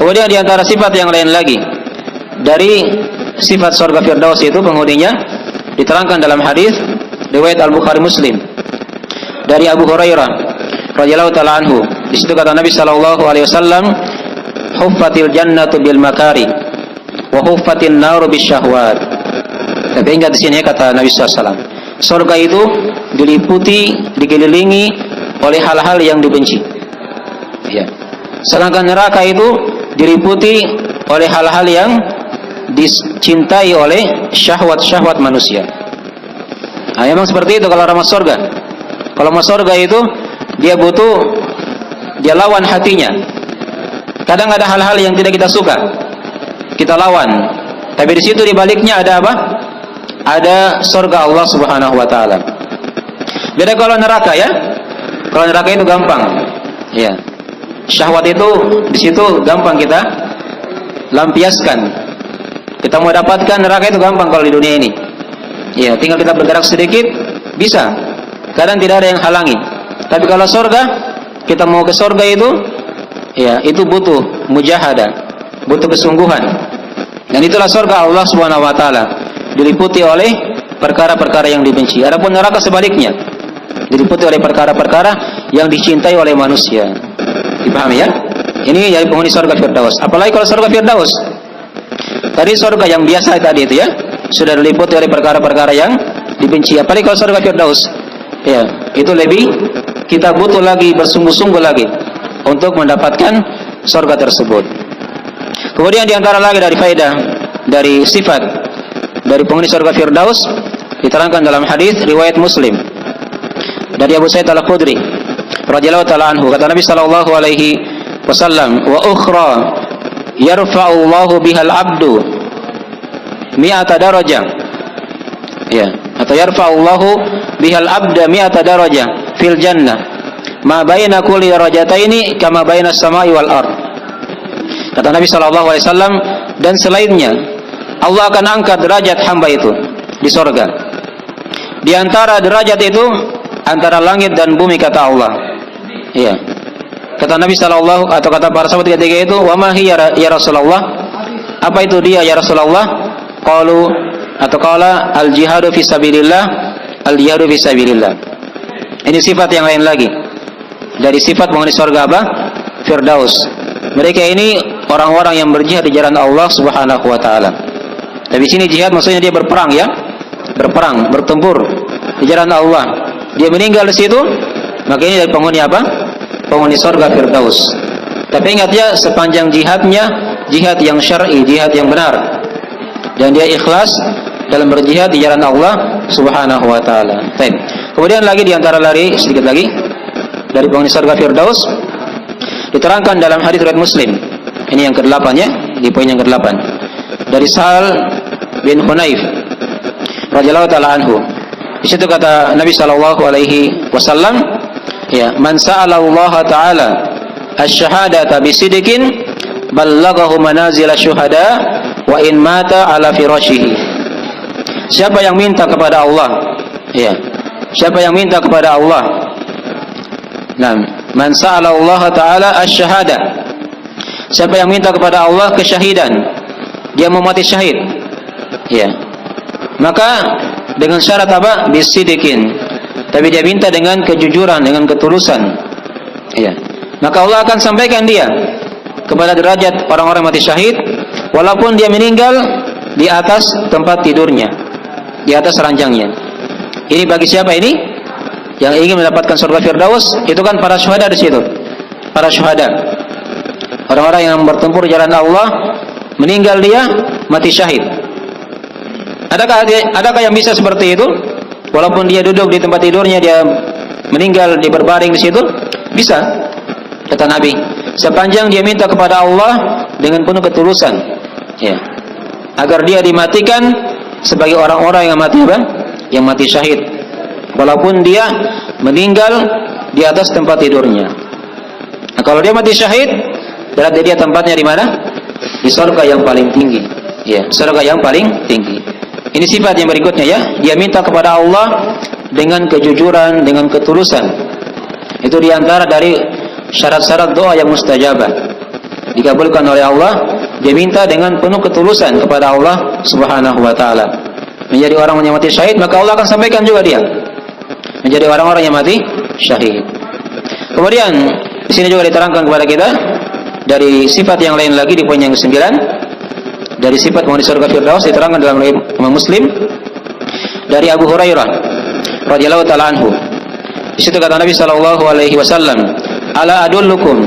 Kemudian di antara sifat yang lain lagi dari sifat surga Firdaus itu penghuninya diterangkan dalam hadis riwayat Al-Bukhari Muslim dari Abu Hurairah radhiyallahu taala anhu. Di situ kata Nabi sallallahu alaihi wasallam, "Huffatil jannatu bil makari wa huffatin naru bisyahwat." Tapi ingat di sini kata Nabi sallallahu alaihi wasallam, surga itu diliputi, dikelilingi oleh hal-hal yang dibenci. Ya. Sedangkan neraka itu diliputi oleh hal-hal yang dicintai oleh syahwat-syahwat manusia. Nah, memang seperti itu kalau orang masuk surga. Kalau masuk surga itu dia lawan hatinya. Kadang ada hal-hal yang tidak kita suka, kita lawan. Tapi di situ di baliknya ada apa? Ada surga Allah Subhanahu wa taala. Beda kalau neraka ya. Kalau neraka itu gampang. Ya. Syahwat itu di situ gampang kita lampiaskan. Kita mau dapatkan neraka itu gampang kalau di dunia ini. Ya, tinggal kita bergerak sedikit bisa. Kadang tidak ada yang halangi. Tapi kalau surga, kita mau ke surga itu, ya, itu butuh mujahadah, butuh kesungguhan. Dan itulah surga Allah Subhanahu wa taala, diliputi oleh perkara-perkara yang dibenci. Adapun neraka sebaliknya, diliputi oleh perkara-perkara yang dicintai oleh manusia. Dipahami ya? Ini dari penghuni surga Firdaus. Apalagi kalau surga Firdaus, tadi surga yang biasa tadi itu ya, sudah diliputi oleh perkara-perkara yang dibenci. Apalagi kalau surga Firdaus, ya, itu lebih kita butuh lagi, bersungguh-sungguh lagi untuk mendapatkan surga tersebut. Kemudian di antara lagi dari faedah dari sifat dari penghuni surga Firdaus diterangkan dalam hadis riwayat Muslim dari Abu Sa'id Al-Khudri radhiyallahu taala anhu, kata Nabi sallallahu alaihi wasallam, wa ukhra yarfa'u Allahu bihal abdu mi'ata darajah. Ya, atau yarfa'u Allahu bihal abda mi'ata darajah fil jannah ma baina kulli darajataini kama baina as-sama'i wal ard. Kata Nabi sallallahu alaihi wasallam, dan selainnya Allah akan angkat derajat hamba itu di surga. Di antara derajat itu antara langit dan bumi kata Allah. Iya. Kata Nabi sallallahu atau kata para sahabat ketika itu, "Wa ma hiya ya Rasulullah?" Apa itu dia ya Rasulullah? Qalu atau qala al-jihadu fi sabilillah, al-jihadu fi sabilillah. Ini sifat yang lain lagi dari sifat penghuni surga apa? Firdaus. Mereka ini orang-orang yang berjihad di jalan Allah Subhanahu wa taala. Tapi sini jihad maksudnya dia berperang ya. Berperang, bertempur di jalan Allah. dia meninggal di situ, maka ini dari penghuni apa? Penghuni surga Firdaus. Tapi ingat ya, sepanjang jihadnya jihad yang syar'i, jihad yang benar, dan dia ikhlas dalam berjihad di jalan Allah Subhanahu wa taala. Baik. Kemudian lagi di antara sedikit lagi dari penghuni surga Firdaus diterangkan dalam hadis riwayat Muslim. Ini yang ke-8 ya, di poin yang ke-8. Dari Sahal bin Hunayf radhiyallahu taala anhu. Di situ kata Nabi sallallahu alaihi wasallam, ya, man sa'ala Allah taala asy-syahadata bisidqin ballaghahu manazil asy-syuhada wa in mata ala firashihi. Siapa yang minta kepada Allah, ya. Siapa yang minta kepada Allah? Nah, man sa'ala Allah taala asy-syahada. Siapa yang minta kepada Allah kesyahidan, dia mau mati syahid, ya. Maka dengan syarat apa? Bisidikin. Tapi dia minta dengan kejujuran, dengan ketulusan, ya. Maka Allah akan sampaikan dia kepada derajat orang-orang mati syahid, walaupun dia meninggal di atas tempat tidurnya, di atas ranjangnya. Ini bagi siapa ini? Yang ingin mendapatkan surga Firdaus, itu kan para syuhada di situ. Para syuhada. Orang-orang yang bertempur jalan Allah, meninggal dia mati syahid. Adakah yang bisa seperti itu? Walaupun dia duduk di tempat tidurnya, dia meninggal, dia berbaring di situ? Bisa. Kata Nabi, sepanjang dia minta kepada Allah dengan penuh ketulusan, ya, agar dia dimatikan sebagai orang-orang yang mati apa? Yang mati syahid. Walaupun dia meninggal di atas tempat tidurnya. Nah, kalau dia mati syahid, berarti dia tempatnya di mana? Di surga yang paling tinggi. Ya, surga yang paling tinggi. Ini sifat yang berikutnya ya. Dia minta kepada Allah dengan kejujuran, dengan ketulusan. Itu diantara dari syarat-syarat doa yang mustajabah. Dikabulkan oleh Allah. Dia minta dengan penuh ketulusan kepada Allah Subhanahu wa taala. Menjadi orang yang mati syahid, maka Allah akan sampaikan juga dia menjadi orang-orang yang mati syahid. Kemudian di sini juga diterangkan kepada kita dari sifat yang lain lagi di poin yang ke-9, dari sifat penghuni surga Firdaus diterangkan dalam Imam Muslim dari Abu Hurairah radhiyallahu taala anhu. Di situ kata Nabi sallallahu alaihi wasallam, "Ala adullukum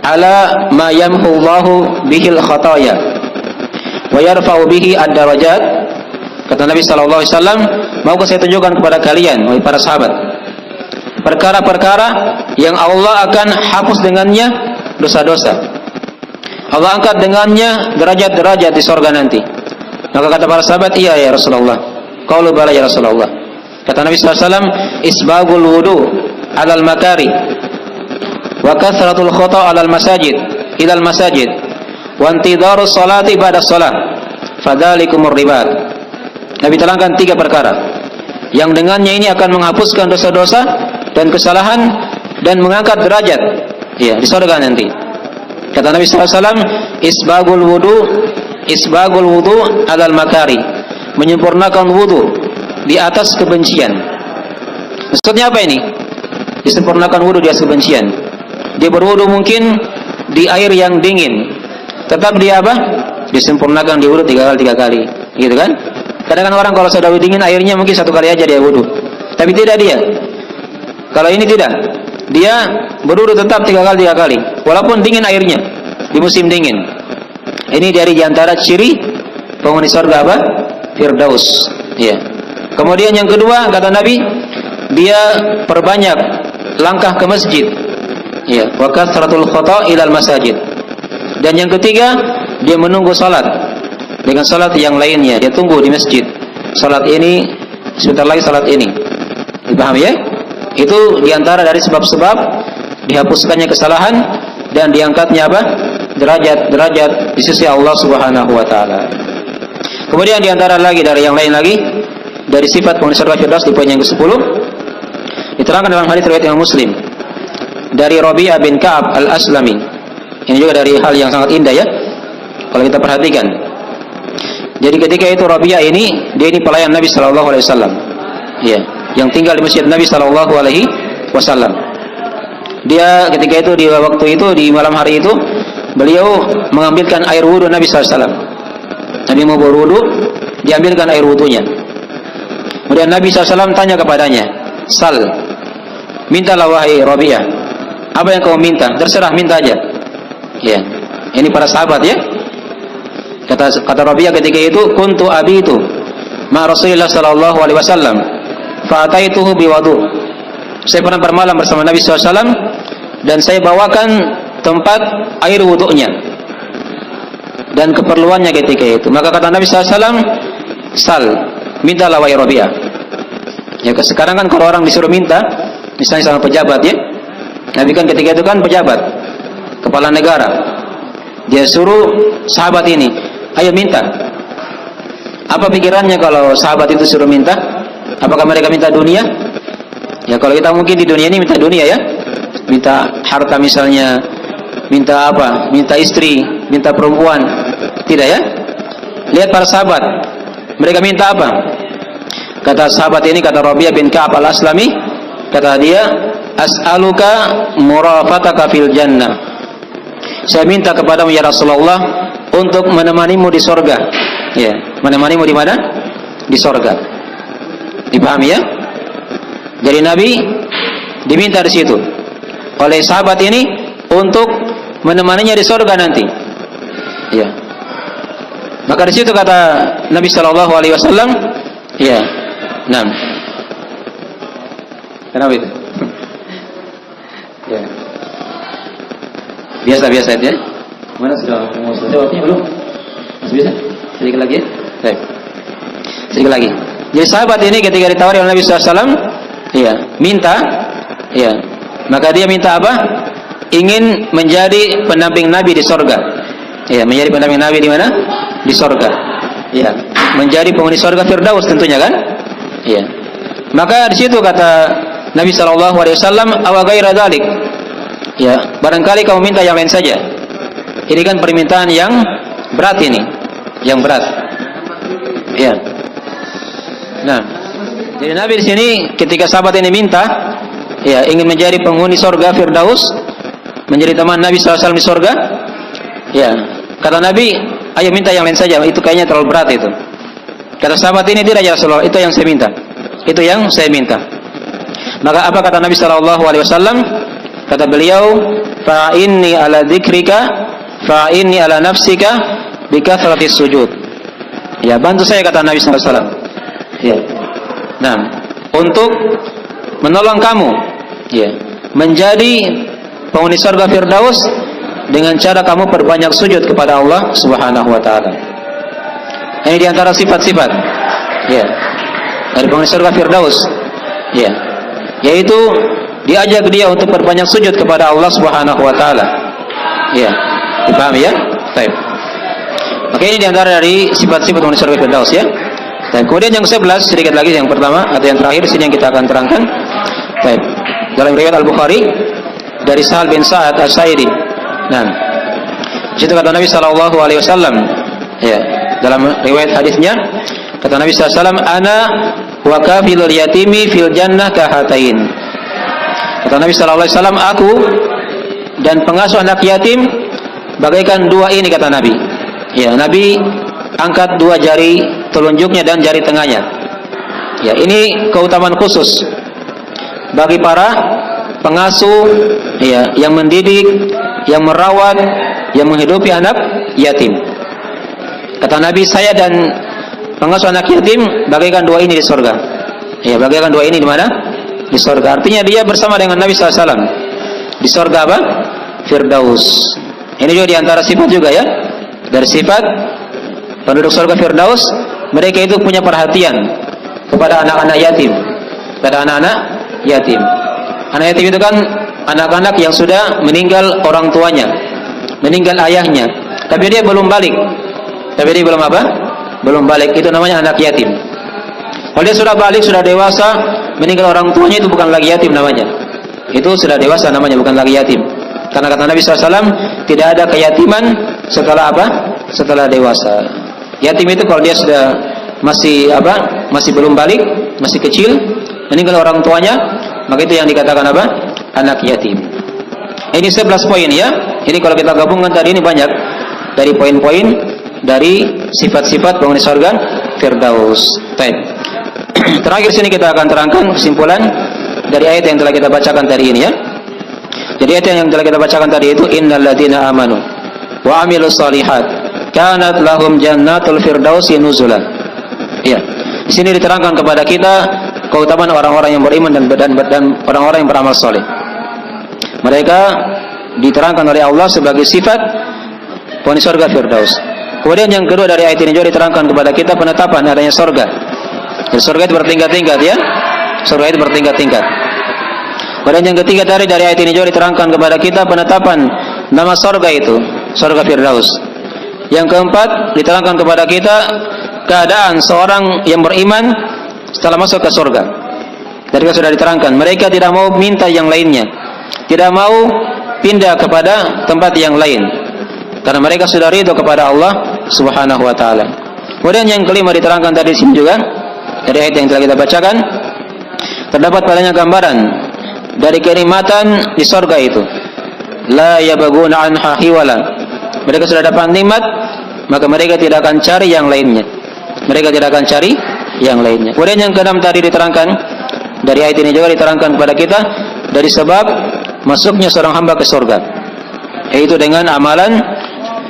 ala ma yamhu Allahu bihil khataya wa yarfa'u bihi ad-darajat." Kata Nabi sallallahu alaihi wasallam, "Maukah saya tunjukkan kepada kalian, wahai para sahabat, perkara-perkara yang Allah akan hapus dengannya dosa-dosa. Allah angkat dengannya derajat-derajat di surga nanti." Maka kata para sahabat, "Iya ya Rasulullah." Qalu bala ya Rasulullah. Kata Nabi sallallahu alaihi wasallam, "Isbagul wudu 'alal makari wa kathratul khata' 'alal masajid ilal masajid wa intidharus salati ba'da shalah. Fadzalikumur ribat." Nabi terangkan 3 perkara yang dengannya ini akan menghapuskan dosa-dosa dan kesalahan dan mengangkat derajat, ya, di surga nanti. Kata Nabi sallallahu alaihi wasallam, isbagul wudu 'alal makari, menyempurnakan wudu di atas kebencian. Maksudnya apa ini? Disempurnakan wudu di atas kebencian. Dia berwudu mungkin di air yang dingin, tetap dia apa? Disempurnakan di wudu 3 kali, gitu kan? Kadang-kadang orang kalau sudah dingin airnya mungkin 1 kali aja dia wudu. Tapi tidak dia. Kalau ini tidak. Dia berwudu tetap 3 kali, walaupun dingin airnya di musim dingin. Ini dari diantara ciri penghuni surga apa? Firdaus. Ya. Kemudian yang kedua kata Nabi, dia perbanyak langkah ke masjid. Ya, wa kathratul khata' ilal masajid. Dan yang ketiga, dia menunggu salat dengan salat yang lainnya. Dia tunggu di masjid. Salat ini sebentar lagi, salat ini. Dipahami ya? Itu diantara dari sebab-sebab dihapuskannya kesalahan dan diangkatnya apa? Derajat di sisi Allah Subhanahu wa taala. Kemudian diantara lagi dari yang lain lagi dari sifat penghuni surga Firdaus di poin yang ke-10 diterangkan dalam hadis riwayat Imam Muslim dari Rabi'ah bin Ka'ab al-Aslami. Ini juga dari hal yang sangat indah ya, kalau kita perhatikan. Jadi ketika itu Rabi'ah ini, dia ini pelayan Nabi sallallahu alaihi wasallam. Ya, yang tinggal di masjid Nabi sallallahu alaihi wasallam. Dia ketika itu di waktu itu di malam hari itu beliau mengambilkan air wudu Nabi sallallahu alaihi wasallam. Nabi mau berwudu, diambilkan air wudunya. Kemudian Nabi sallallahu alaihi wasallam tanya kepadanya, Sal. Mintalah wahai Rabi'ah. Apa yang kau minta? Terserah, minta aja. Ya. Ini para sahabat ya. Kata Rabi'ah ketika itu, kuntu abitu ma Rasulullah sallallahu alaihi wasallam fa ataituhu biwudu. Saya pernah bermalam bersama Nabi SAW dan saya bawakan tempat air wudunya dan keperluannya ketika itu. Maka kata Nabi SAW, sal, mintalah wahai Rabi'ah. Ya, sekarang kan kalau orang disuruh minta, misalnya sama pejabat ya, Nabi kan ketika itu kan pejabat, kepala negara, dia suruh sahabat ini, ayo minta. Apa pikirannya kalau sahabat itu suruh minta? Apakah mereka minta dunia? Ya kalau kita mungkin di dunia ini minta dunia ya, minta harta misalnya, minta apa? Minta istri, minta perempuan, tidak ya? Lihat para sahabat, mereka minta apa? Kata sahabat ini, kata Rabi'ah bin Ka'ab al-Aslami, kata dia, as'aluka murafataka fil jannah. Saya minta kepadamu ya Rasulullah untuk menemanimu di sorga. Ya, menemanimu di mana? Di sorga. Dipahami ya? Jadi Nabi diminta di situ oleh sahabat ini untuk menemaninya di sorga nanti. Ya. Maka di situ kata Nabi Shallallahu Alaihi Wasallam, ya, nah, kenapa itu? Ya. Biasa-biasa ya. Mana sudah mau selesai waktunya belum? Masih bisa? Sedikit lagi ya? Baik. Sedikit lagi. Jadi sahabat ini ketika ditawari oleh Nabi SAW, ya, minta, ya, maka dia minta apa? Ingin menjadi pendamping Nabi di sorga. Ya, menjadi pendamping Nabi di mana? Di sorga. Ya, menjadi penghuni sorga Firdaus tentunya kan? Ya. Maka di situ kata Nabi SAW, awa ghaira dzalik. Ya, barangkali kamu minta yang lain saja. Ini kan permintaan yang berat ini, yang berat. Ya. Nah, jadi Nabi di sini ketika sahabat ini minta, ya, ingin menjadi penghuni sorga Firdaus, menjadi teman Nabi SAW di sorga, ya, kata Nabi, ayo minta yang lain saja, itu kayaknya terlalu berat itu. Kata sahabat ini, tidak ya Rasulullah, itu yang saya minta, itu yang saya minta. Maka apa kata Nabi SAW? Kata beliau, fa inni ala dzikrika, fa inni ala nafsika, bikathratis sujud. Ya, bantu saya kata Nabi SAW. Ya. Nah, untuk menolong kamu, ya, menjadi penghuni surga Firdaus dengan cara kamu perbanyak sujud kepada Allah Subhanahu wa taala. Ini diantara sifat-sifat, ya, dari penghuni surga Firdaus, ya, yaitu diajak dia untuk perbanyak sujud kepada Allah Subhanahu wa taala. Ya, dipahami ya? Baik. Maka ini diantara dari sifat-sifat penghuni surga Firdaus ya. Dan kemudian yang 11 sedikit lagi, yang pertama atau yang terakhir sini yang kita akan terangkan. Baik. Dalam riwayat Al-Bukhari dari Sahal bin Sa'ad As-Sa'idi. Nah, situ kata Nabi sallallahu alaihi wasallam, ya, dalam riwayat hadisnya kata Nabi sallallahu alaihi wasallam, ana wa kafilul yatimi fil jannah kahatain. Kata Nabi sallallahu alaihi wasallam, aku dan pengasuh anak yatim bagaikan dua ini, kata Nabi. Ya, Nabi angkat dua jari telunjuknya dan jari tengahnya. Ya, ini keutamaan khusus bagi para pengasuh, ya, yang mendidik, yang merawat, yang menghidupi anak yatim. Kata Nabi, saya dan pengasuh anak yatim bagaikan dua ini di surga. Ya, bagaikan dua ini di mana? Di surga. Artinya dia bersama dengan Nabi SAW di surga apa? Firdaus. Ini juga diantara sifat juga ya, dari sifat penduduk surga Firdaus, mereka itu punya perhatian kepada anak-anak yatim, kepada anak-anak yatim. Anak yatim itu kan anak-anak yang sudah meninggal orang tuanya, meninggal ayahnya, tapi dia belum balik. Tapi dia belum apa? Belum balik. Itu namanya anak yatim. Kalau dia sudah balik, sudah dewasa, meninggal orang tuanya, itu bukan lagi yatim namanya. Itu sudah dewasa namanya, bukan lagi yatim. Karena kata Nabi SAW, tidak ada keyatiman setelah apa? Setelah dewasa. Yatim itu kalau dia sudah masih apa? Masih belum balik, masih kecil, meninggal orang tuanya, maka itu yang dikatakan apa? Anak yatim. Ini 11 poin ya. Ini kalau kita gabungkan tadi ini banyak dari poin-poin dari sifat-sifat penghuni surga Firdaus. Baik. Terakhir sini kita akan terangkan kesimpulan dari ayat yang telah kita bacakan tadi ini ya. Jadi ayat yang telah kita bacakan tadi itu innal ladzina amanu wa amilus shalihat kanat lahum jannatul firdausi nuzula. Ya. Di sini diterangkan kepada kita keutamaan orang-orang yang beriman dan orang-orang yang beramal saleh. Mereka diterangkan oleh Allah sebagai sifat penghuni surga firdaus. Kemudian yang kedua dari ayat ini juga diterangkan kepada kita penetapan adanya surga. Dan surga itu bertingkat-tingkat ya. Surga itu bertingkat-tingkat. Kemudian yang ketiga dari ayat ini juga diterangkan kepada kita penetapan nama surga itu, surga firdaus. Yang keempat diterangkan kepada kita keadaan seorang yang beriman setelah masuk ke surga. Tadi sudah diterangkan, mereka tidak mau minta yang lainnya, tidak mau pindah kepada tempat yang lain, karena mereka sudah ridho kepada Allah Subhanahu wa taala. Kemudian yang kelima diterangkan tadi sini juga dari ayat yang telah kita bacakan, terdapat padanya gambaran dari kenikmatan di surga itu. La yabghuna anha hiwala. Mereka sudah dapat nikmat, maka mereka tidak akan cari yang lainnya. Mereka tidak akan cari yang lainnya. Kemudian yang keenam tadi diterangkan dari ayat ini juga diterangkan kepada kita dari sebab masuknya seorang hamba ke surga, yaitu dengan amalan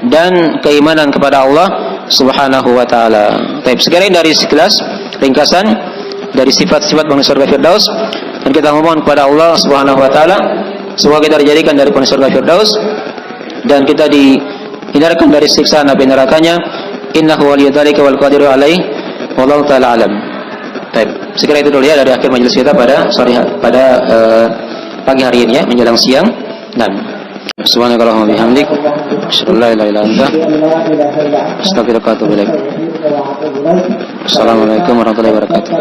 dan keimanan kepada Allah Subhanahu wa taala. Baik, sekarang dari sekilas ringkasan dari sifat-sifat penghuni surga firdaus, dan kita memohon kepada Allah Subhanahu wa taala semoga kita dijadikan dari penghuni surga firdaus dan kita dihindarkan dari siksa api nerakanya. Innahu waliyudzalika wal qadiru alaihi wallahu taala alam. Baik, sekira itu dulu ya dari akhir majelis kita pada pagi hari ini ya, menjelang siang. Dan subhanakallahumma bihamdik asyhadu an la ilaha illa anta astaghfiruka wa atubu ilaik. Assalamualaikum warahmatullahi wabarakatuh.